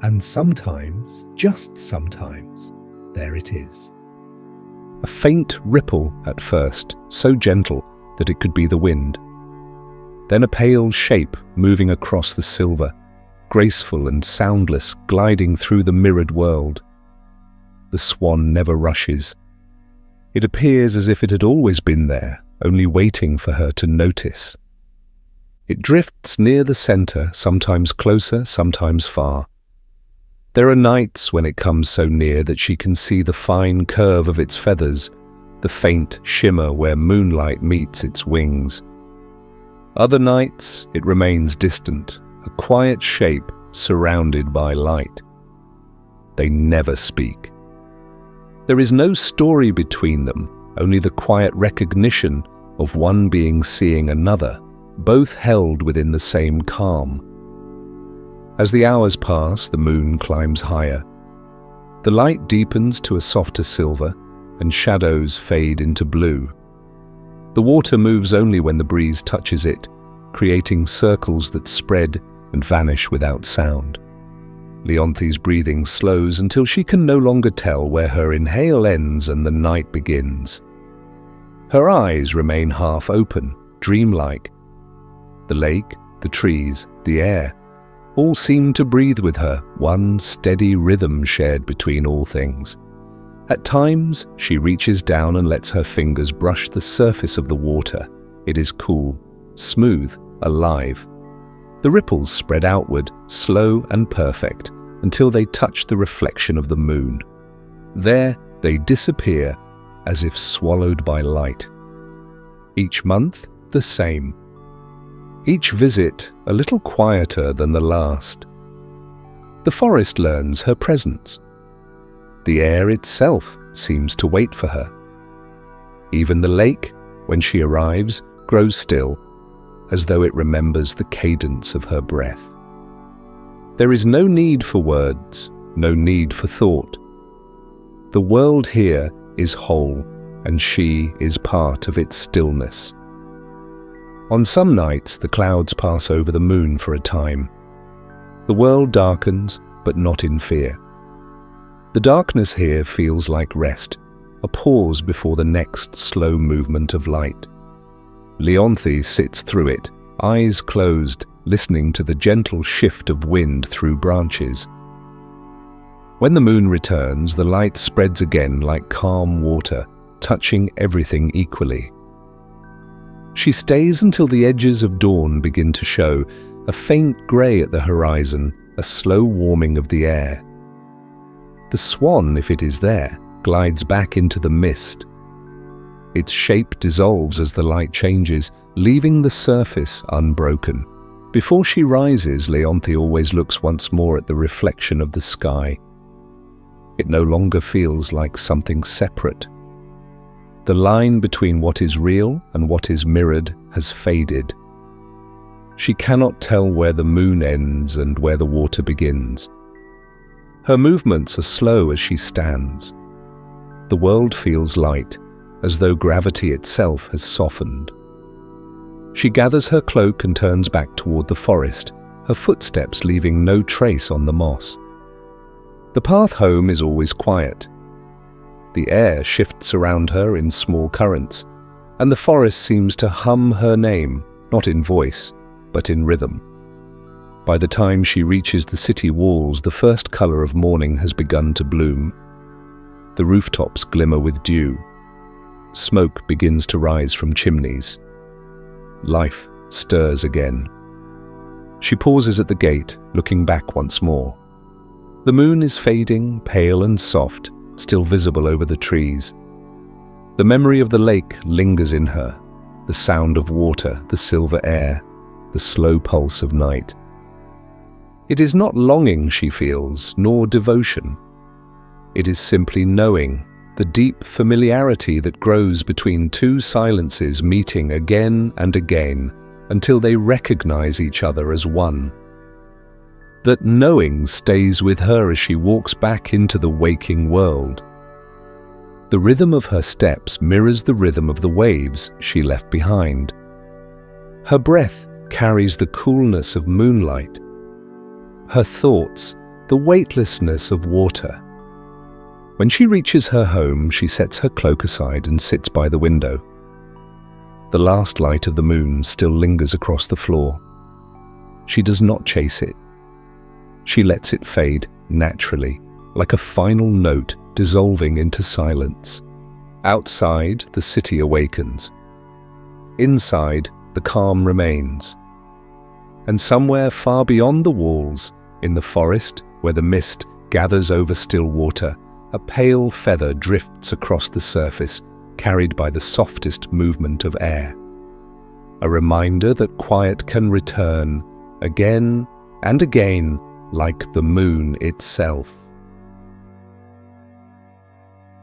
And sometimes, just sometimes, there it is. A faint ripple at first, so gentle that it could be the wind. then a pale shape moving across the silver, graceful and soundless, gliding through the mirrored world. The swan never rushes. It appears as if it had always been there, only waiting for her to notice. It drifts near the center, sometimes closer, sometimes far. There are nights when it comes so near that she can see the fine curve of its feathers, the faint shimmer where moonlight meets its wings. Other nights it remains distant, a quiet shape surrounded by light. They never speak. There is no story between them, only the quiet recognition of one being seeing another, both held within the same calm. As the hours pass, the moon climbs higher. The light deepens to a softer silver, and shadows fade into blue. The water moves only when the breeze touches it, creating circles that spread and vanish without sound. Leonthy's breathing slows until she can no longer tell where her inhale ends and the night begins. Her eyes remain half open, dreamlike. The lake, the trees, the air, all seem to breathe with her, one steady rhythm shared between all things. At times, she reaches down and lets her fingers brush the surface of the water. It is cool, smooth, alive. The ripples spread outward, slow and perfect, until they touch the reflection of the moon. There, they disappear, as if swallowed by light. Each month, the same. Each visit a little quieter than the last. The forest learns her presence. The air itself seems to wait for her. Even the lake, when she arrives, grows still, as though it remembers the cadence of her breath. There is no need for words, no need for thought. The world here is whole, and she is part of its stillness. On some nights, the clouds pass over the moon for a time. The world darkens, but not in fear. The darkness here feels like rest, a pause before the next slow movement of light. Leonthy sits through it, eyes closed, listening to the gentle shift of wind through branches. When the moon returns, the light spreads again like calm water, touching everything equally. She stays until the edges of dawn begin to show, a faint grey at the horizon, a slow warming of the air. The swan, if it is there, glides back into the mist. Its shape dissolves as the light changes, leaving the surface unbroken. Before she rises, Leonthy always looks once more at the reflection of the sky. It no longer feels like something separate. The line between what is real and what is mirrored has faded. She cannot tell where the moon ends and where the water begins. Her movements are slow as she stands. The world feels light, as though gravity itself has softened. She gathers her cloak and turns back toward the forest, her footsteps leaving no trace on the moss. The path home is always quiet. The air shifts around her in small currents, and the forest seems to hum her name, not in voice, but in rhythm. By the time she reaches the city walls, the first color of morning has begun to bloom. The rooftops glimmer with dew. Smoke begins to rise from chimneys. Life stirs again. She pauses at the gate, looking back once more. The moon is fading, pale and soft, still visible over the trees. The memory of the lake lingers in her, the sound of water, the silver air, the slow pulse of night. It is not longing she feels, nor devotion. It is simply knowing, the deep familiarity that grows between two silences meeting again and again until they recognize each other as one. That knowing stays with her as she walks back into the waking world. The rhythm of her steps mirrors the rhythm of the waves she left behind. Her breath carries the coolness of moonlight. Her thoughts, the weightlessness of water. When she reaches her home, she sets her cloak aside and sits by the window. The last light of the moon still lingers across the floor. She does not chase it. She lets it fade naturally, like a final note dissolving into silence. Outside, the city awakens. Inside, the calm remains. And somewhere far beyond the walls, in the forest where the mist gathers over still water, a pale feather drifts across the surface, carried by the softest movement of air. A reminder that quiet can return, again and again, like the moon itself.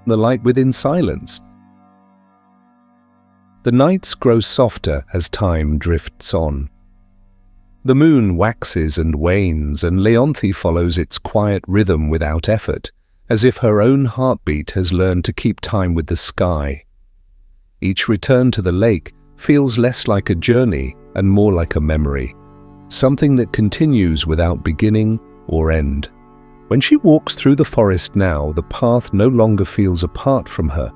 The light within silence. The nights grow softer as time drifts on. The moon waxes and wanes, and Leonthy follows its quiet rhythm without effort, as if her own heartbeat has learned to keep time with the sky. Each return to the lake feels less like a journey and more like a memory, something that continues without beginning or end. When she walks through the forest now, the path no longer feels apart from her.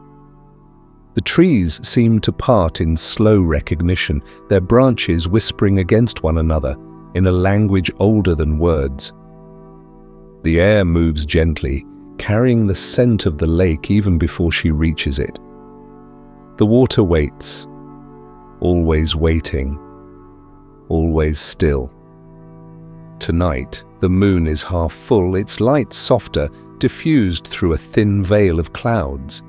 The trees seem to part in slow recognition, their branches whispering against one another in a language older than words. The air moves gently, carrying the scent of the lake even before she reaches it. The water waits, always waiting, always still. Tonight, the moon is half full, its light softer, diffused through a thin veil of clouds.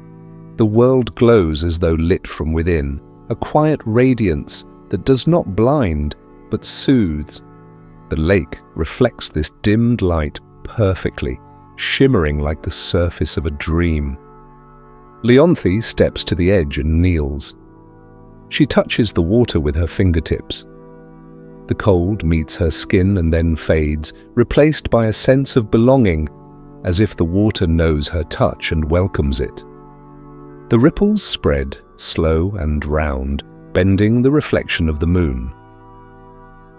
The world glows as though lit from within, a quiet radiance that does not blind, but soothes. The lake reflects this dimmed light perfectly, shimmering like the surface of a dream. Leonthy steps to the edge and kneels. She touches the water with her fingertips. The cold meets her skin and then fades, replaced by a sense of belonging, as if the water knows her touch and welcomes it. The ripples spread, slow and round, bending the reflection of the moon.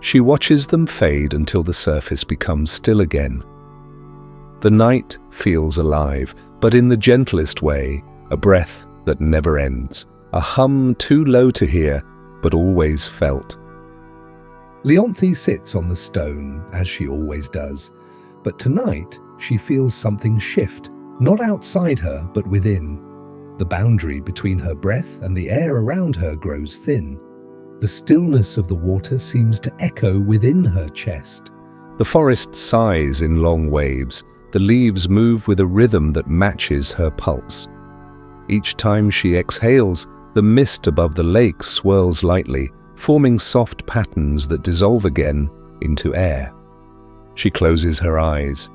She watches them fade until the surface becomes still again. The night feels alive, but in the gentlest way, a breath that never ends, a hum too low to hear, but always felt. Leonthy sits on the stone, as she always does, but tonight she feels something shift, not outside her, but within. The boundary between her breath and the air around her grows thin. The stillness of the water seems to echo within her chest. The forest sighs in long waves. The leaves move with a rhythm that matches her pulse. Each time she exhales, the mist above the lake swirls lightly, forming soft patterns that dissolve again into air. She closes her eyes.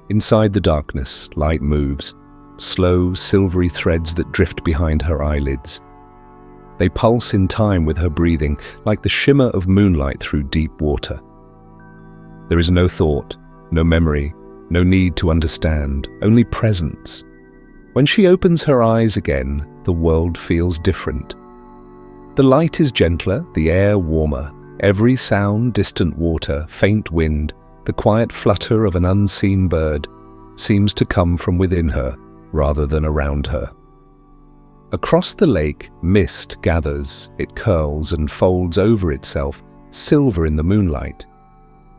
Inside the darkness, light moves, slow, silvery threads that drift behind her eyelids. They pulse in time with her breathing, like the shimmer of moonlight through deep water. There is no thought, no memory, no need to understand, only presence. When she opens her eyes again, the world feels different. The light is gentler, the air warmer, every sound, distant water, faint wind, the quiet flutter of an unseen bird, seems to come from within her rather than around her. Across the lake, mist gathers, it curls and folds over itself, silver in the moonlight.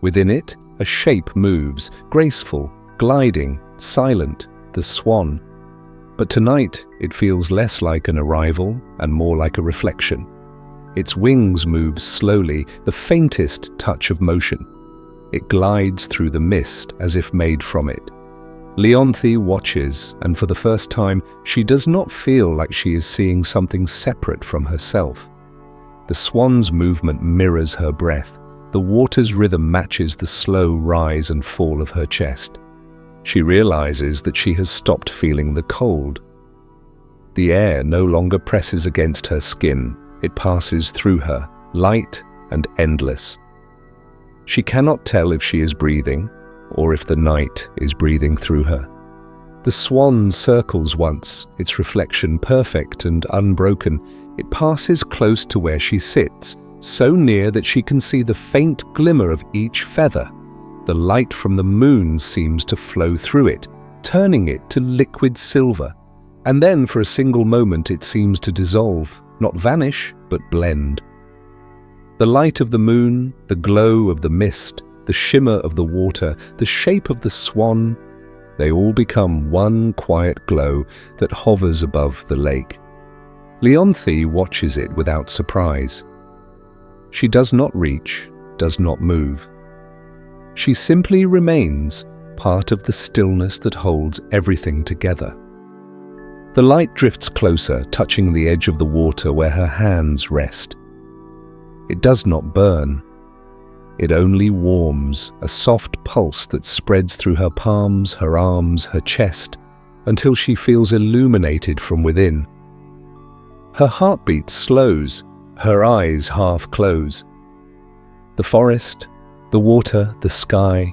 Within it, a shape moves, graceful, gliding, silent, the swan. But tonight, it feels less like an arrival and more like a reflection. Its wings move slowly, the faintest touch of motion. It glides through the mist as if made from it. Leonthy watches, and for the first time, she does not feel like she is seeing something separate from herself. The swan's movement mirrors her breath. The water's rhythm matches the slow rise and fall of her chest. She realizes that she has stopped feeling the cold. The air no longer presses against her skin. It passes through her, light and endless. She cannot tell if she is breathing, or if the night is breathing through her. The swan circles once, its reflection perfect and unbroken. It passes close to where she sits, so near that she can see the faint glimmer of each feather. The light from the moon seems to flow through it, turning it to liquid silver. And then for a single moment it seems to dissolve, not vanish, but blend. The light of the moon, the glow of the mist, the shimmer of the water, the shape of the swan, they all become one quiet glow that hovers above the lake. Leonthy watches it without surprise. She does not reach, does not move. She simply remains part of the stillness that holds everything together. The light drifts closer, touching the edge of the water where her hands rest. It does not burn. It only warms, a soft pulse that spreads through her palms, her arms, her chest, until she feels illuminated from within. Her heartbeat slows, her eyes half close. The forest, the water, the sky,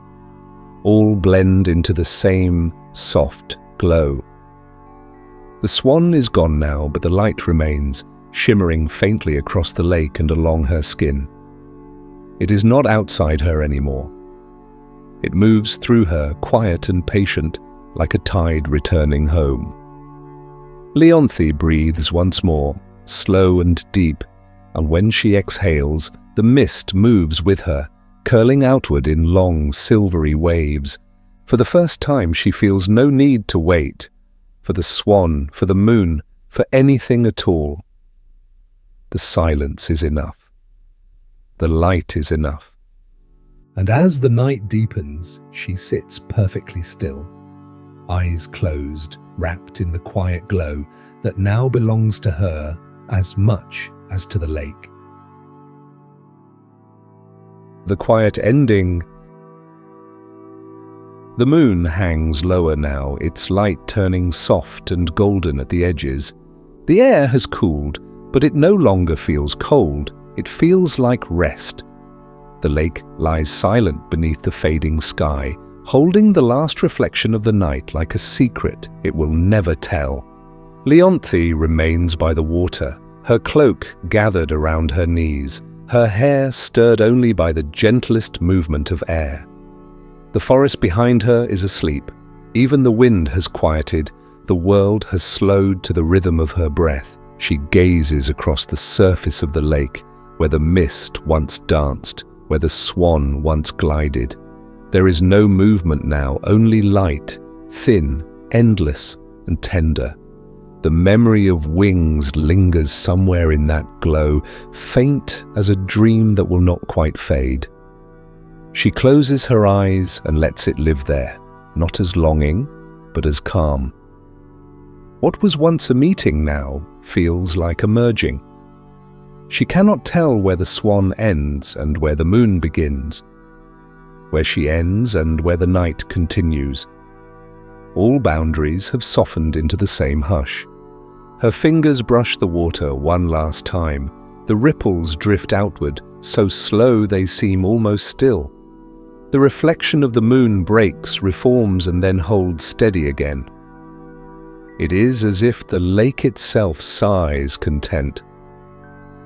all blend into the same soft glow. The swan is gone now, but the light remains, shimmering faintly across the lake and along her skin. It is not outside her anymore. It moves through her, quiet and patient, like a tide returning home. Leonthy breathes once more, slow and deep, and when she exhales, the mist moves with her, curling outward in long, silvery waves. For the first time, she feels no need to wait, for the swan, for the moon, for anything at all. The silence is enough. The light is enough. And as the night deepens, she sits perfectly still, eyes closed, wrapped in the quiet glow that now belongs to her as much as to the lake. The quiet ending. The moon hangs lower now, its light turning soft and golden at the edges. The air has cooled, but it no longer feels cold. It feels like rest. The lake lies silent beneath the fading sky, holding the last reflection of the night like a secret it will never tell. Leonthy remains by the water, her cloak gathered around her knees, her hair stirred only by the gentlest movement of air. The forest behind her is asleep. Even the wind has quieted. The world has slowed to the rhythm of her breath. She gazes across the surface of the lake, where the mist once danced, where the swan once glided. There is no movement now, only light, thin, endless, and tender. The memory of wings lingers somewhere in that glow, faint as a dream that will not quite fade. She closes her eyes and lets it live there, not as longing, but as calm. What was once a meeting now feels like a merging. She cannot tell where the swan ends and where the moon begins, where she ends and where the night continues. All boundaries have softened into the same hush. Her fingers brush the water one last time. The ripples drift outward, so slow they seem almost still. The reflection of the moon breaks, reforms, and then holds steady again. It is as if the lake itself sighs content.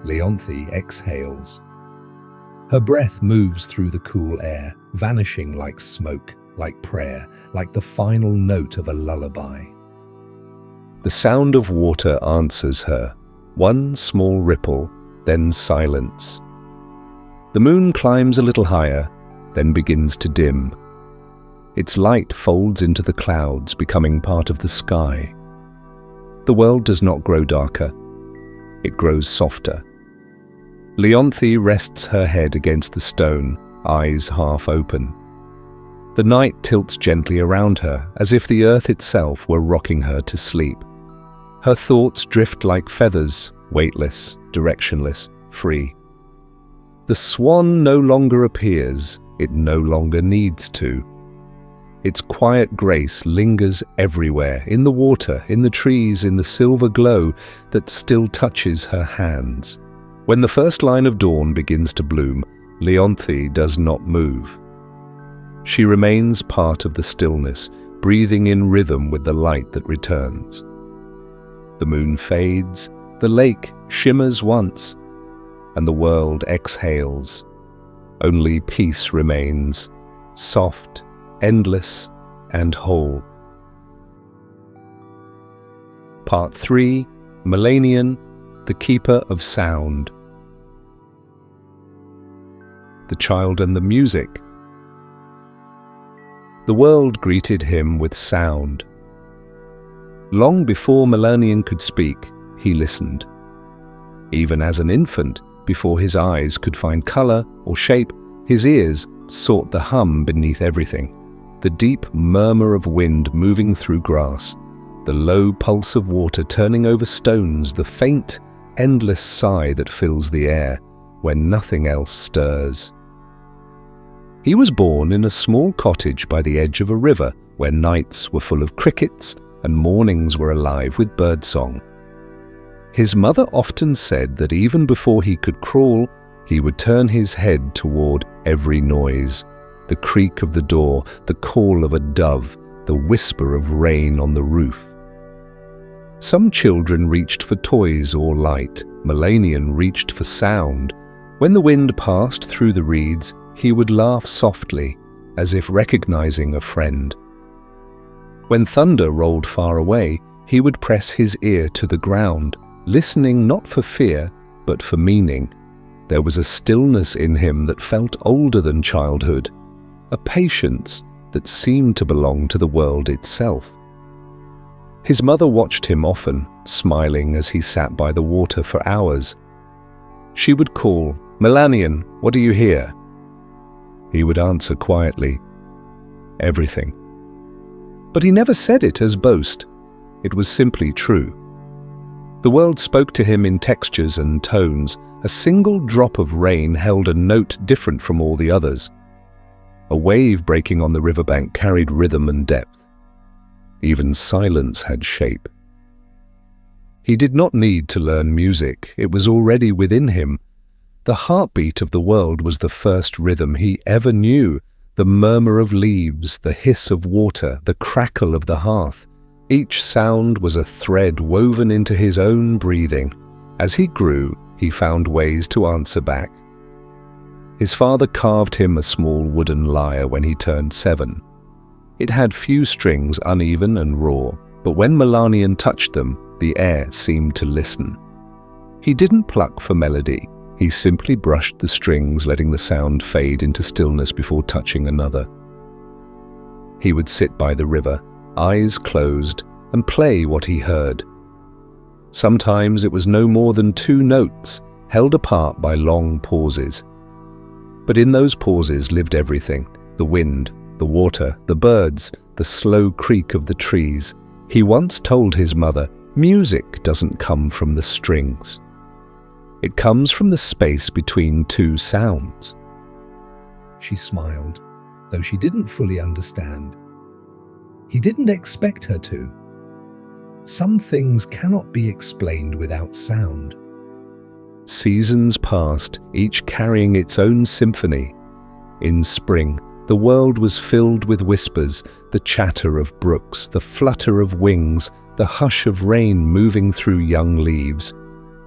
Leonthy exhales. Her breath moves through the cool air, vanishing like smoke, like prayer, like the final note of a lullaby. The sound of water answers her, one small ripple, then silence. The moon climbs a little higher, then begins to dim. Its light folds into the clouds, becoming part of the sky. The world does not grow darker. It grows softer. Leonthy rests her head against the stone, eyes half open. The night tilts gently around her, as if the earth itself were rocking her to sleep. Her thoughts drift like feathers, weightless, directionless, free. The swan no longer appears, it no longer needs to. Its quiet grace lingers everywhere, in the water, in the trees, in the silver glow that still touches her hands. When the first line of dawn begins to bloom, Leonthy does not move. She remains part of the stillness, breathing in rhythm with the light that returns. The moon fades, the lake shimmers once, and the world exhales. Only peace remains, soft, endless, and whole. Part 3, Melanian, the keeper of sound. The child and the music. The world greeted him with sound. Long before Melanian could speak, he listened. Even as an infant, before his eyes could find color or shape, his ears sought the hum beneath everything. The deep murmur of wind moving through grass, the low pulse of water turning over stones, the faint, endless sigh that fills the air when nothing else stirs. He was born in a small cottage by the edge of a river where nights were full of crickets and mornings were alive with birdsong. His mother often said that even before he could crawl, he would turn his head toward every noise, the creak of the door, the call of a dove, the whisper of rain on the roof. Some children reached for toys or light. Melanian reached for sound. When the wind passed through the reeds, he would laugh softly, as if recognizing a friend. When thunder rolled far away, he would press his ear to the ground, listening not for fear, but for meaning. There was a stillness in him that felt older than childhood, a patience that seemed to belong to the world itself. His mother watched him often, smiling as he sat by the water for hours. She would call, "Melanian, what do you hear?" He would answer quietly, "Everything." But he never said it as boast. It was simply true. The world spoke to him in textures and tones. A single drop of rain held a note different from all the others. A wave breaking on the riverbank carried rhythm and depth. Even silence had shape. He did not need to learn music. It was already within him. The heartbeat of the world was the first rhythm he ever knew. The murmur of leaves, the hiss of water, the crackle of the hearth. Each sound was a thread woven into his own breathing. As he grew, he found ways to answer back. His father carved him a small wooden lyre when he turned 7. It had few strings, uneven and raw, but when Melanian touched them, the air seemed to listen. He didn't pluck for melody. He simply brushed the strings, letting the sound fade into stillness before touching another. He would sit by the river, eyes closed, and play what he heard. Sometimes it was no more than 2 notes, held apart by long pauses. But in those pauses lived everything: the wind, the water, the birds, the slow creak of the trees. He once told his mother, "Music doesn't come from the strings. It comes from the space between 2 sounds." She smiled, though she didn't fully understand. He didn't expect her to. Some things cannot be explained without sound. Seasons passed, each carrying its own symphony. In spring, the world was filled with whispers, the chatter of brooks, the flutter of wings, the hush of rain moving through young leaves.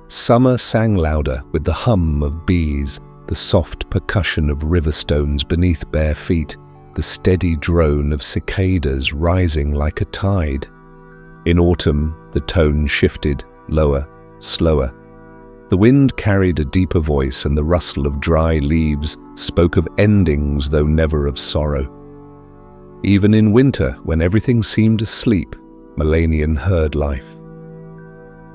Summer sang louder with the hum of bees, the soft percussion of river stones beneath bare feet, the steady drone of cicadas rising like a tide. In autumn, the tone shifted, lower, slower. The wind carried a deeper voice, and the rustle of dry leaves spoke of endings, though never of sorrow. Even in winter, when everything seemed asleep, Melanian heard life.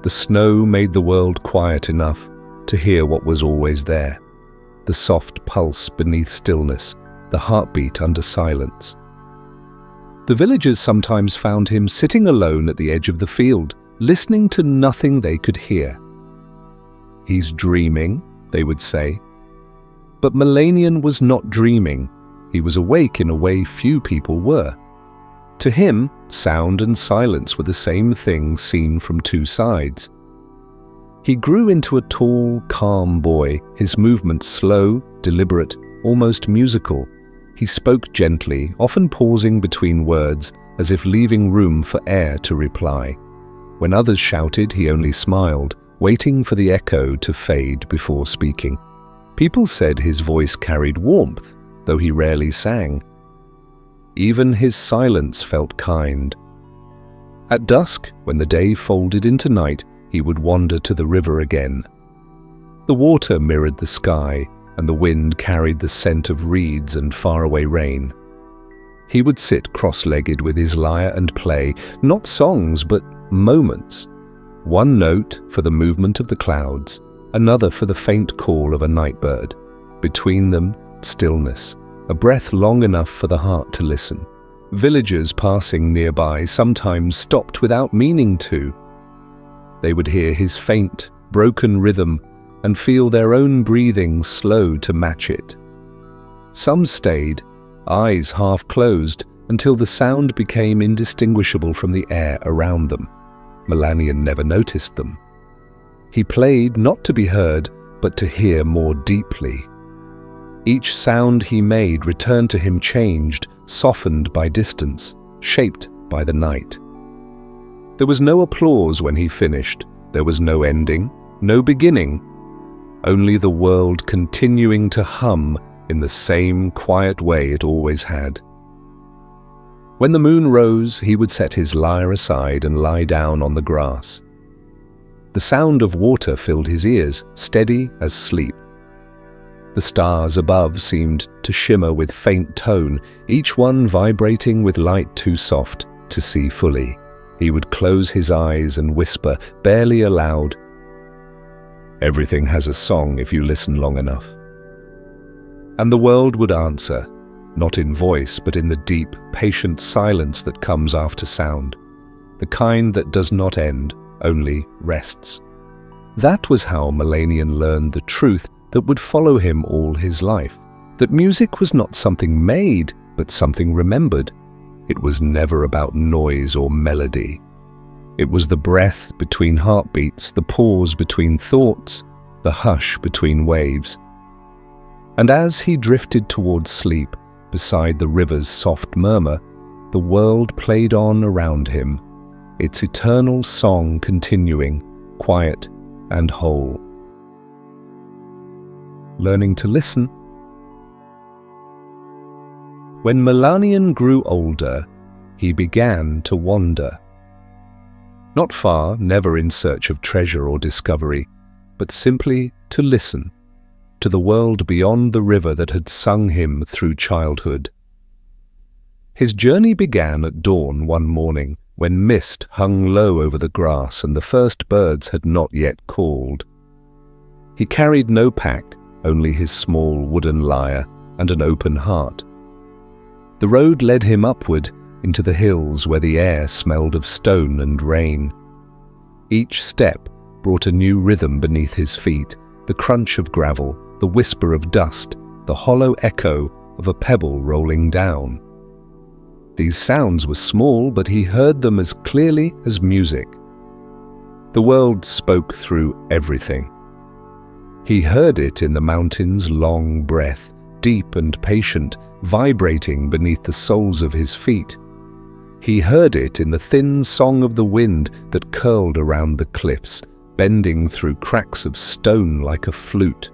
The snow made the world quiet enough to hear what was always there: the soft pulse beneath stillness, the heartbeat under silence. The villagers sometimes found him sitting alone at the edge of the field, listening to nothing they could hear. "He's dreaming," they would say. But Melanian was not dreaming. He was awake in a way few people were. To him, sound and silence were the same thing seen from 2 sides. He grew into a tall, calm boy, his movements slow, deliberate, almost musical. He spoke gently, often pausing between words, as if leaving room for air to reply. When others shouted, he only smiled, waiting for the echo to fade before speaking. People said his voice carried warmth, though he rarely sang. Even his silence felt kind. At dusk, when the day folded into night, he would wander to the river again. The water mirrored the sky, and the wind carried the scent of reeds and faraway rain. He would sit cross-legged with his lyre and play, not songs but moments. One note for the movement of the clouds, another for the faint call of a night bird. Between them, stillness, a breath long enough for the heart to listen. Villagers passing nearby sometimes stopped without meaning to. They would hear his faint, broken rhythm and feel their own breathing slow to match it. Some stayed, eyes half closed, until the sound became indistinguishable from the air around them. Melanian never noticed them. He played not to be heard, but to hear more deeply. Each sound he made returned to him changed, softened by distance, shaped by the night. There was no applause when he finished. There was no ending, no beginning. Only the world continuing to hum in the same quiet way it always had. When the moon rose, he would set his lyre aside and lie down on the grass. The sound of water filled his ears, steady as sleep. The stars above seemed to shimmer with faint tone, each one vibrating with light too soft to see fully. He would close his eyes and whisper, barely aloud, "Everything has a song if you listen long enough." And the world would answer, not in voice, but in the deep, patient silence that comes after sound, the kind that does not end, only rests. That was how Melanian learned the truth that would follow him all his life, that music was not something made, but something remembered. It was never about noise or melody. It was the breath between heartbeats, the pause between thoughts, the hush between waves. And as he drifted towards sleep, beside the river's soft murmur, the world played on around him, its eternal song continuing, quiet and whole. Learning to listen. When Melanian grew older, he began to wander. Not far, never in search of treasure or discovery, but simply to listen, to the world beyond the river that had sung him through childhood. His journey began at dawn one morning, when mist hung low over the grass and the first birds had not yet called. He carried no pack, only his small wooden lyre and an open heart. The road led him upward into the hills where the air smelled of stone and rain. Each step brought a new rhythm beneath his feet, the crunch of gravel, the whisper of dust, the hollow echo of a pebble rolling down. These sounds were small, but he heard them as clearly as music. The world spoke through everything. He heard it in the mountain's long breath, deep and patient, vibrating beneath the soles of his feet. He heard it in the thin song of the wind that curled around the cliffs, bending through cracks of stone like a flute.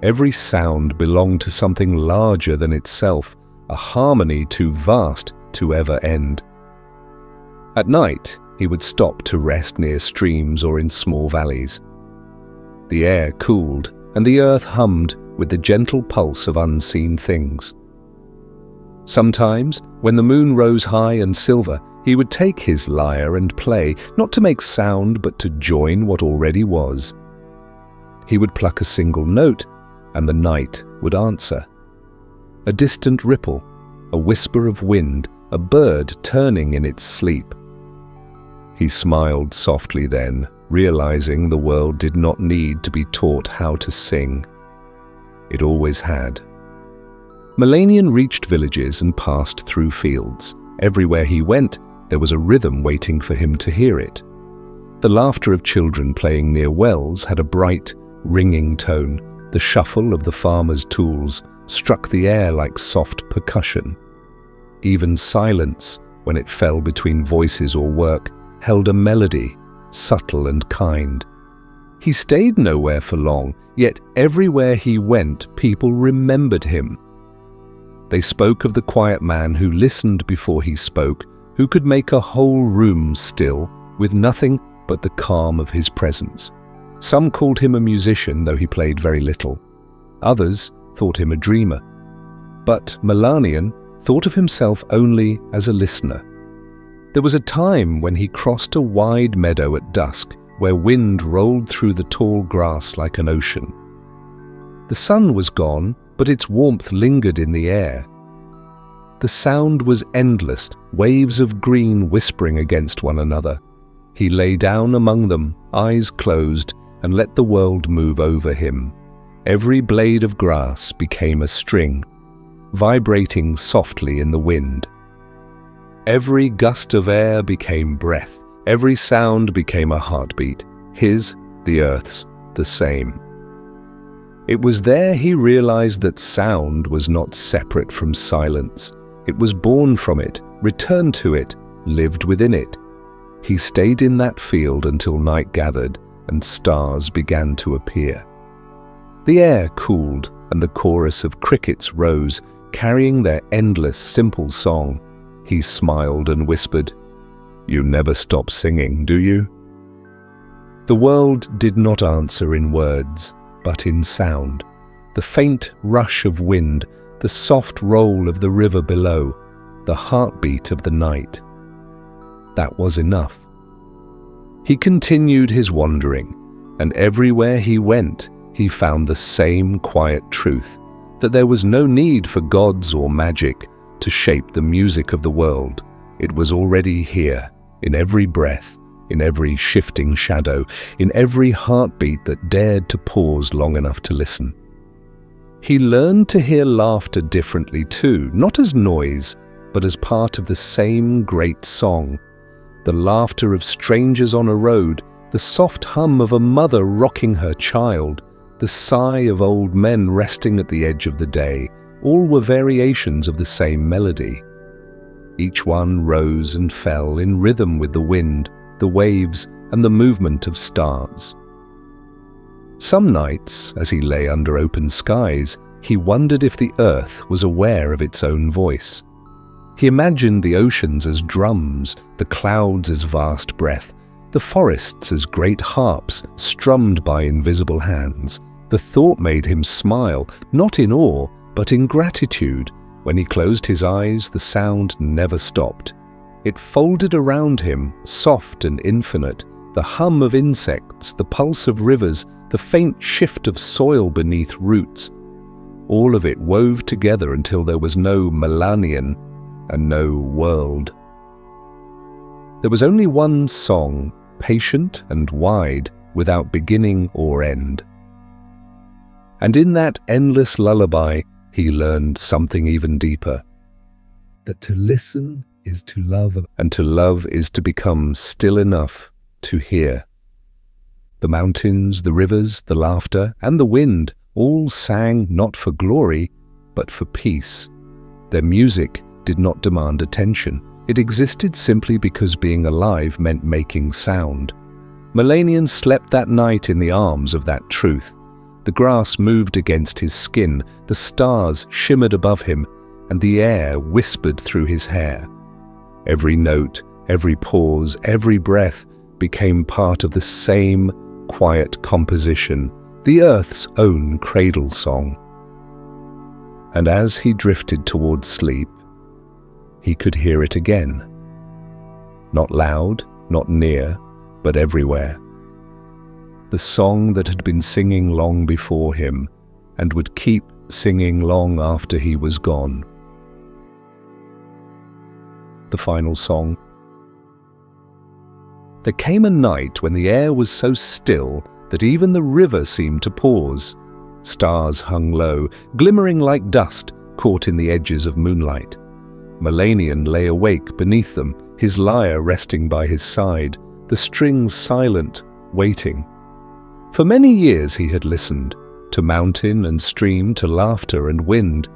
Every sound belonged to something larger than itself, a harmony too vast to ever end. At night, he would stop to rest near streams or in small valleys. The air cooled, and the earth hummed with the gentle pulse of unseen things. Sometimes, when the moon rose high and silver, he would take his lyre and play, not to make sound but to join what already was. He would pluck a single note, and the night would answer. A distant ripple, a whisper of wind, a bird turning in its sleep. He smiled softly then, realizing the world did not need to be taught how to sing. It always had. Melanian reached villages and passed through fields. Everywhere he went, there was a rhythm waiting for him to hear it. The laughter of children playing near wells had a bright, ringing tone. The shuffle of the farmer's tools struck the air like soft percussion. Even silence, when it fell between voices or work, held a melody, subtle and kind. He stayed nowhere for long, yet everywhere he went, people remembered him. They spoke of the quiet man who listened before he spoke, who could make a whole room still with nothing but the calm of his presence. Some called him a musician, though he played very little. Others thought him a dreamer. But Melanian thought of himself only as a listener. There was a time when he crossed a wide meadow at dusk, where wind rolled through the tall grass like an ocean. The sun was gone, but its warmth lingered in the air. The sound was endless, waves of green whispering against one another. He lay down among them, eyes closed, and let the world move over him. Every blade of grass became a string, vibrating softly in the wind. Every gust of air became breath. Every sound became a heartbeat. His, the earth's, the same. It was there he realized that sound was not separate from silence. It was born from it, returned to it, lived within it. He stayed in that field until night gathered and stars began to appear. The air cooled and the chorus of crickets rose, carrying their endless, simple song. He smiled and whispered, "You never stop singing, do you?" The world did not answer in words, but in sound. The faint rush of wind, the soft roll of the river below, the heartbeat of the night. That was enough. He continued his wandering, and everywhere he went, he found the same quiet truth, that there was no need for gods or magic to shape the music of the world. It was already here, in every breath, in every shifting shadow, in every heartbeat that dared to pause long enough to listen. He learned to hear laughter differently too, not as noise, but as part of the same great song. The laughter of strangers on a road, the soft hum of a mother rocking her child, the sigh of old men resting at the edge of the day, all were variations of the same melody. Each one rose and fell in rhythm with the wind, the waves, and the movement of stars. Some nights, as he lay under open skies, he wondered if the earth was aware of its own voice. He imagined the oceans as drums, the clouds as vast breath, the forests as great harps strummed by invisible hands. The thought made him smile, not in awe, but in gratitude. When he closed his eyes, the sound never stopped. It folded around him, soft and infinite, the hum of insects, the pulse of rivers, the faint shift of soil beneath roots. All of it wove together until there was no Melanian and no world. There was only one song, patient and wide, without beginning or end. And in that endless lullaby, he learned something even deeper. That to listen is to love, And to love is to become still enough to hear. The mountains, the rivers, the laughter, and the wind all sang not for glory, but for peace. Their music did not demand attention. It existed simply because being alive meant making sound. Melanian slept that night in the arms of that truth. The grass moved against his skin, the stars shimmered above him, and the air whispered through his hair. Every note, every pause, every breath became part of the same quiet composition, the earth's own cradle song. And as he drifted towards sleep, he could hear it again. Not loud, not near, but everywhere. The song that had been singing long before him and would keep singing long after he was gone. The final song. There came a night when the air was so still that even the river seemed to pause. Stars hung low, glimmering like dust caught in the edges of moonlight. Melanian lay awake beneath them, his lyre resting by his side, the strings silent, waiting. For many years he had listened, to mountain and stream, to laughter and wind.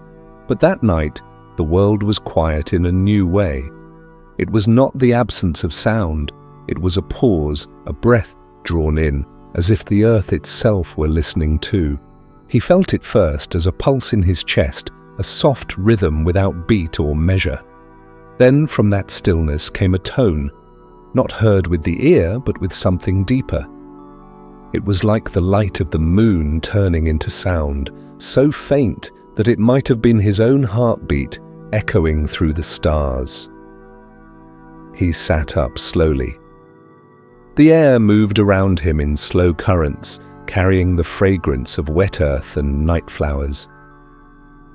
But that night, the world was quiet in a new way. It was not the absence of sound. It was a pause, a breath drawn in, as if the earth itself were listening too. He felt it first as a pulse in his chest, a soft rhythm without beat or measure. Then from that stillness came a tone, not heard with the ear, but with something deeper. It was like the light of the moon turning into sound, so faint that it might have been his own heartbeat echoing through the stars. He sat up slowly. The air moved around him in slow currents, carrying the fragrance of wet earth and night flowers.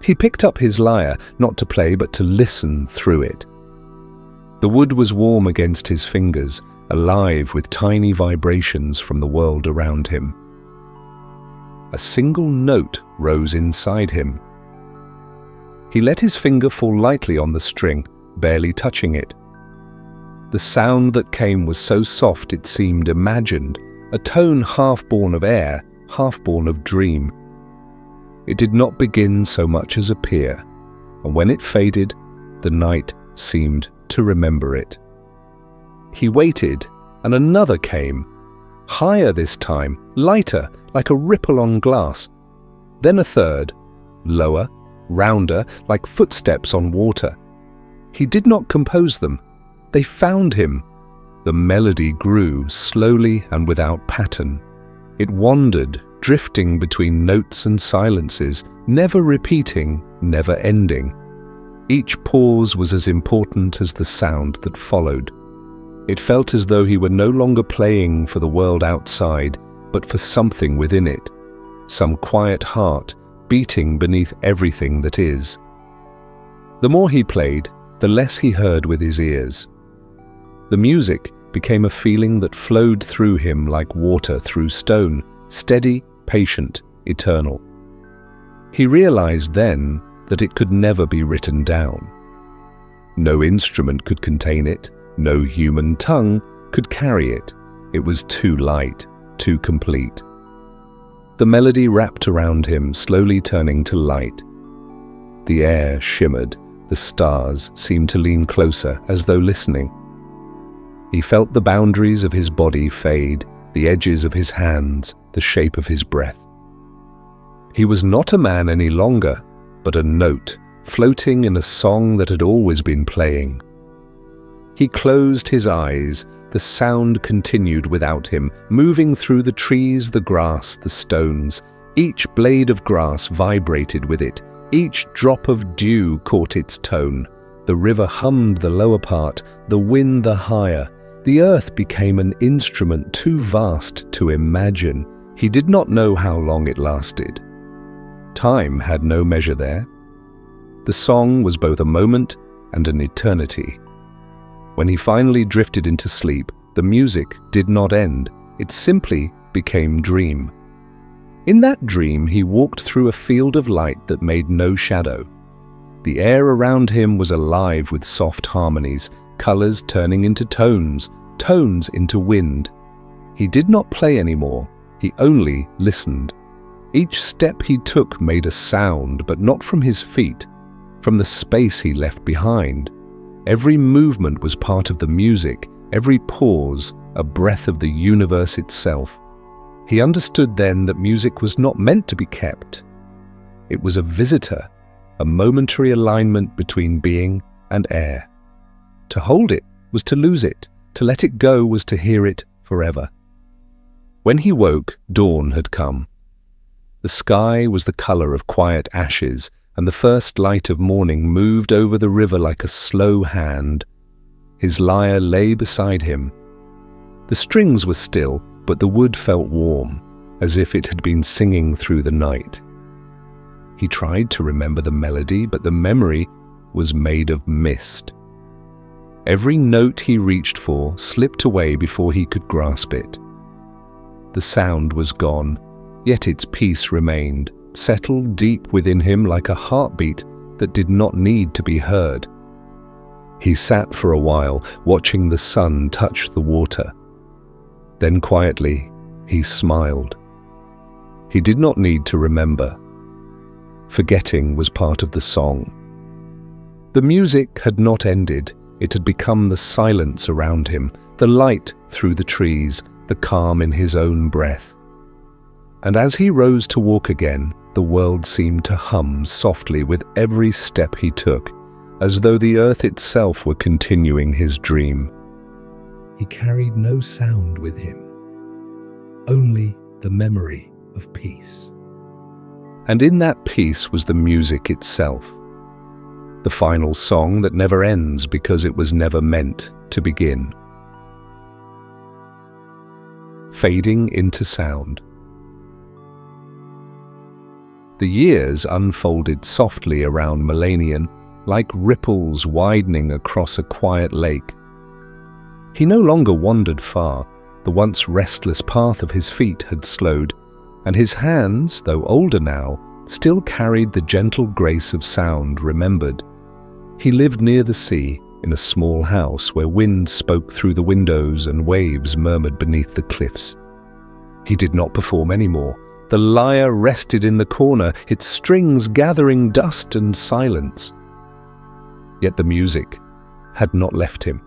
He picked up his lyre, not to play but to listen through it. The wood was warm against his fingers, alive with tiny vibrations from the world around him. A single note rose inside him. He let his finger fall lightly on the string, barely touching it. The sound that came was so soft it seemed imagined, a tone half born of air, half born of dream. It did not begin so much as appear, and when it faded, the night seemed to remember it. He waited, and another came, higher this time, lighter, like a ripple on glass. Then a third, lower, rounder, like footsteps on water. He did not compose them. They found him. The melody grew slowly and without pattern. It wandered, drifting between notes and silences, never repeating, never ending. Each pause was as important as the sound that followed. It felt as though he were no longer playing for the world outside, but for something within it, some quiet heart beating beneath everything that is. The more he played, the less he heard with his ears. The music became a feeling that flowed through him like water through stone, steady, patient, eternal. He realized then that it could never be written down. No instrument could contain it, no human tongue could carry it. It was too light, too complete. The melody wrapped around him, slowly turning to light. The air shimmered, the stars seemed to lean closer as though listening. He felt the boundaries of his body fade, the edges of his hands, the shape of his breath. He was not a man any longer, but a note, floating in a song that had always been playing. He closed his eyes. The sound continued without him, moving through the trees, the grass, the stones. Each blade of grass vibrated with it. Each drop of dew caught its tone. The river hummed the lower part, the wind the higher. The earth became an instrument too vast to imagine. He did not know how long it lasted. Time had no measure there. The song was both a moment and an eternity. When he finally drifted into sleep, the music did not end. It simply became dream. In that dream, he walked through a field of light that made no shadow. The air around him was alive with soft harmonies, colors turning into tones, tones into wind. He did not play anymore. He only listened. Each step he took made a sound, but not from his feet, from the space he left behind. Every movement was part of the music, every pause a breath of the universe itself. He understood then that music was not meant to be kept. It was a visitor, a momentary alignment between being and air. To hold it was to lose it, to let it go was to hear it forever. When he woke, dawn had come. The sky was the color of quiet ashes, and the first light of morning moved over the river like a slow hand. His lyre lay beside him. The strings were still, but the wood felt warm, as if it had been singing through the night. He tried to remember the melody, but the memory was made of mist. Every note he reached for slipped away before he could grasp it. The sound was gone, yet its peace remained, settled deep within him like a heartbeat that did not need to be heard. He sat for a while, watching the sun touch the water. Then quietly, he smiled. He did not need to remember. Forgetting was part of the song. The music had not ended. It had become the silence around him, the light through the trees, the calm in his own breath. And as he rose to walk again, the world seemed to hum softly with every step he took, as though the earth itself were continuing his dream. he carried no sound with him, only the memory of peace. And in that peace was the music itself, the final song that never ends because it was never meant to begin. Fading into sound. The years unfolded softly around Melanian, like ripples widening across a quiet lake. He no longer wandered far. The once restless path of his feet had slowed, and his hands, though older now, still carried the gentle grace of sound remembered. He lived near the sea, in a small house where wind spoke through the windows and waves murmured beneath the cliffs. He did not perform anymore. The lyre rested in the corner, its strings gathering dust and silence. Yet the music had not left him.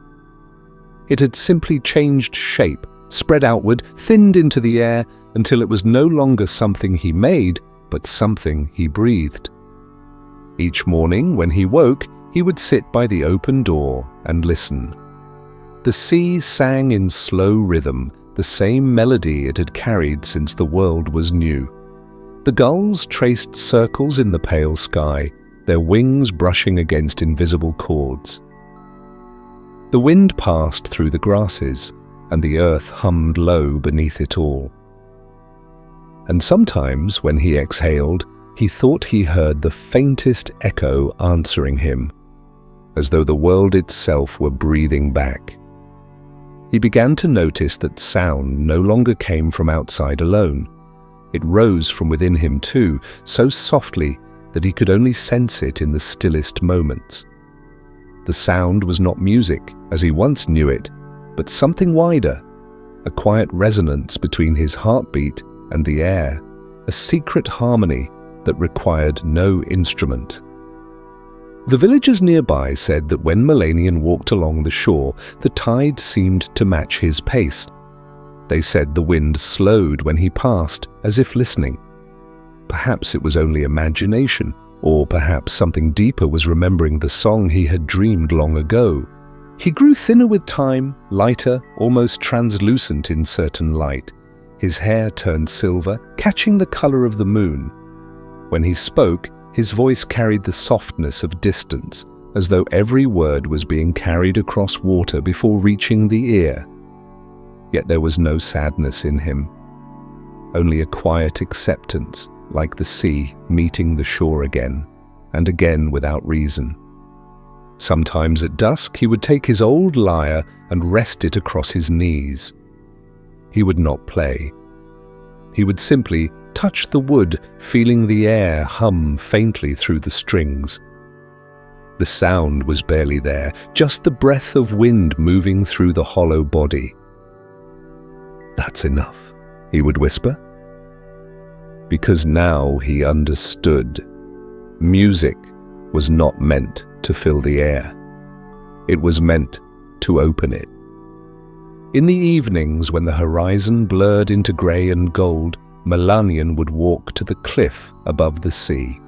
It had simply changed shape, spread outward, thinned into the air, until it was no longer something he made, but something he breathed. Each morning, when he woke, he would sit by the open door and listen. The sea sang in slow rhythm, the same melody it had carried since the world was new. The gulls traced circles in the pale sky, their wings brushing against invisible cords. The wind passed through the grasses, and the earth hummed low beneath it all. And sometimes, when he exhaled, he thought he heard the faintest echo answering him, as though the world itself were breathing back. He began to notice that sound no longer came from outside alone. It rose from within him too, so softly that he could only sense it in the stillest moments. The sound was not music, as he once knew it, but something wider, a quiet resonance between his heartbeat and the air, a secret harmony that required no instrument. The villagers nearby said that when Melanian walked along the shore, the tide seemed to match his pace. They said the wind slowed when he passed, as if listening. Perhaps it was only imagination, or perhaps something deeper was remembering the song he had dreamed long ago. He grew thinner with time, lighter, almost translucent in certain light. His hair turned silver, catching the color of the moon. When he spoke, his voice carried the softness of distance, as though every word was being carried across water before reaching the ear. Yet there was no sadness in him, only a quiet acceptance, like the sea meeting the shore again, and again without reason. Sometimes at dusk he would take his old lyre and rest it across his knees. He would not play. He would simply touch the wood, feeling the air hum faintly through the strings. The sound was barely there, just the breath of wind moving through the hollow body. "That's enough," he would whisper. Because now he understood. Music was not meant to fill the air. It was meant to open it. In the evenings, when the horizon blurred into grey and gold, Melanian would walk to the cliff above the sea.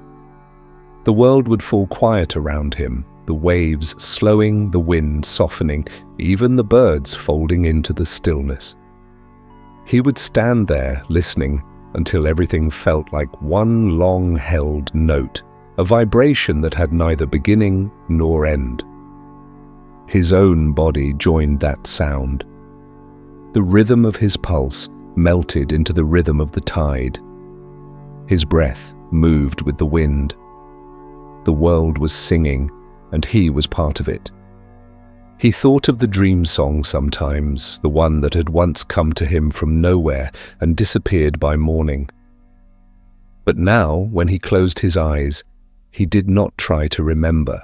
The world would fall quiet around him, the waves slowing, the wind softening, even the birds folding into the stillness. He would stand there, listening, until everything felt like one long-held note, a vibration that had neither beginning nor end. His own body joined that sound. The rhythm of his pulse melted into the rhythm of the tide. His breath moved with the wind. The world was singing, and he was part of it. He thought of the dream song sometimes, the one that had once come to him from nowhere and disappeared by morning. But now, when he closed his eyes, he did not try to remember.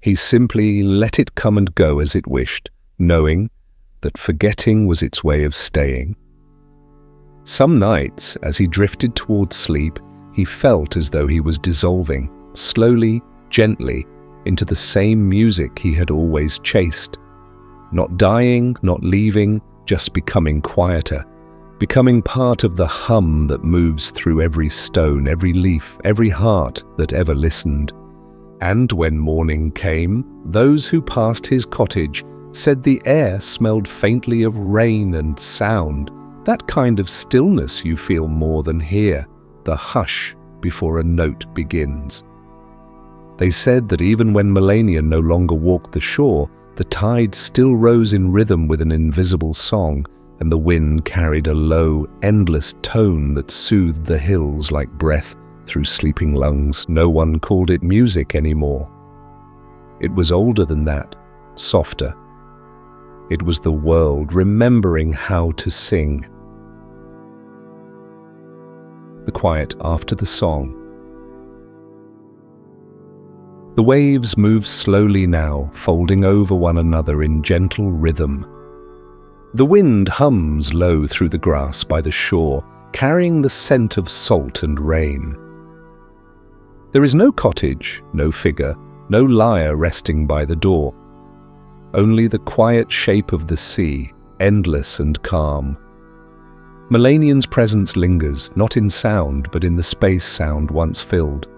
He simply let it come and go as it wished, knowing that forgetting was its way of staying. Some nights, as he drifted towards sleep, he felt as though he was dissolving, slowly, gently, into the same music he had always chased. Not dying, not leaving, just becoming quieter, becoming part of the hum that moves through every stone, every leaf, every heart that ever listened. And when morning came, those who passed his cottage said the air smelled faintly of rain and sound, that kind of stillness you feel more than hear, the hush before a note begins. They said that even when Melanian no longer walked the shore, the tide still rose in rhythm with an invisible song, and the wind carried a low, endless tone that soothed the hills like breath through sleeping lungs. No one called it music anymore. It was older than that, softer. It was the world remembering how to sing. The quiet after the song. The waves move slowly now, folding over one another in gentle rhythm. The wind hums low through the grass by the shore, carrying the scent of salt and rain. There is no cottage, no figure, no lyre resting by the door. Only the quiet shape of the sea, endless and calm. Melanian's presence lingers, not in sound, but in the space sound once filled.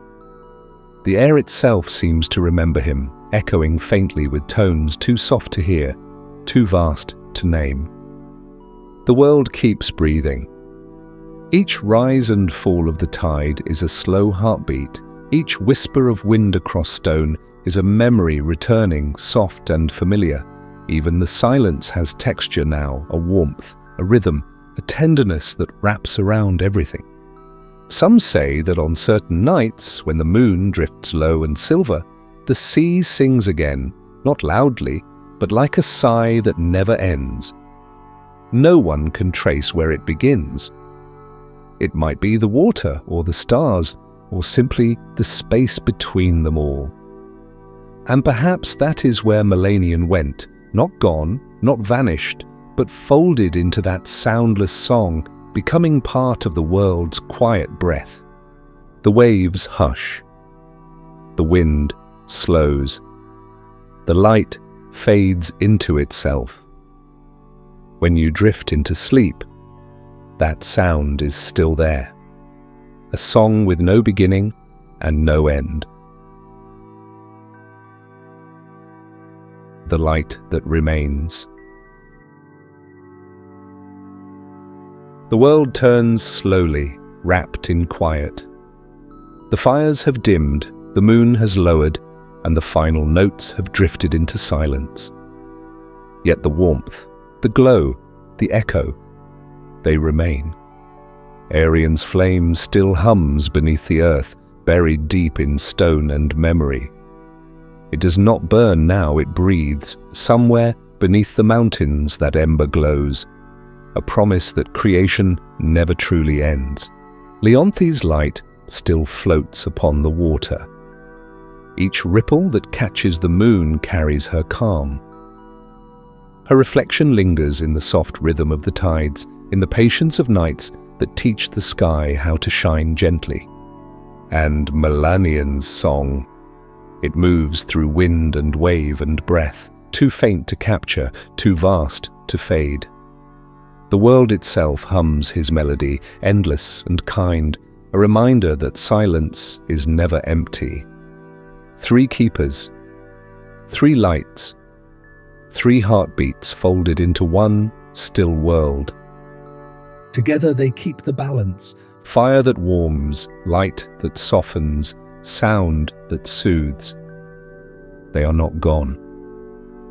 The air itself seems to remember him, echoing faintly with tones too soft to hear, too vast to name. The world keeps breathing. Each rise and fall of the tide is a slow heartbeat. Each whisper of wind across stone is a memory returning, soft and familiar. Even the silence has texture now, a warmth, a rhythm, a tenderness that wraps around everything. Some say that on certain nights, when the moon drifts low and silver, the sea sings again, not loudly, but like a sigh that never ends. No one can trace where it begins. It might be the water or the stars, or simply the space between them all. And perhaps that is where Melanian went, not gone, not vanished, but folded into that soundless song, becoming part of the world's quiet breath. The waves hush. The wind slows. The light fades into itself. When you drift into sleep, that sound is still there. A song with no beginning and no end. The light that remains. The world turns slowly, wrapped in quiet. The fires have dimmed, the moon has lowered, and the final notes have drifted into silence. Yet the warmth, the glow, the echo, they remain. Aryan's flame still hums beneath the earth, buried deep in stone and memory. It does not burn now, it breathes. Somewhere beneath the mountains that ember glows, a promise that creation never truly ends. Leonthy's light still floats upon the water. Each ripple that catches the moon carries her calm. Her reflection lingers in the soft rhythm of the tides, in the patience of nights that teach the sky how to shine gently. And Melanian's song. It moves through wind and wave and breath, too faint to capture, too vast to fade. The world itself hums his melody, endless and kind, a reminder that silence is never empty. 3 keepers, 3 lights, 3 heartbeats folded into one still world. Together they keep the balance. Fire that warms, light that softens, sound that soothes. They are not gone.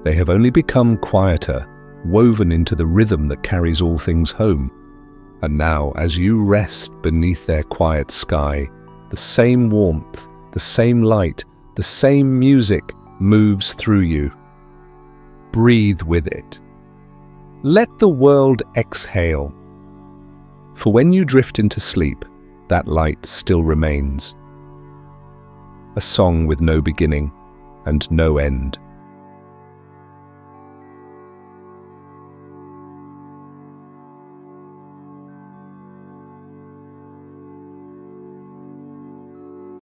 They have only become quieter, woven into the rhythm that carries all things home. And now, as you rest beneath their quiet sky, the same warmth, the same light, the same music moves through you. Breathe with it. Let the world exhale. For when you drift into sleep, that light still remains. A song with no beginning and no end.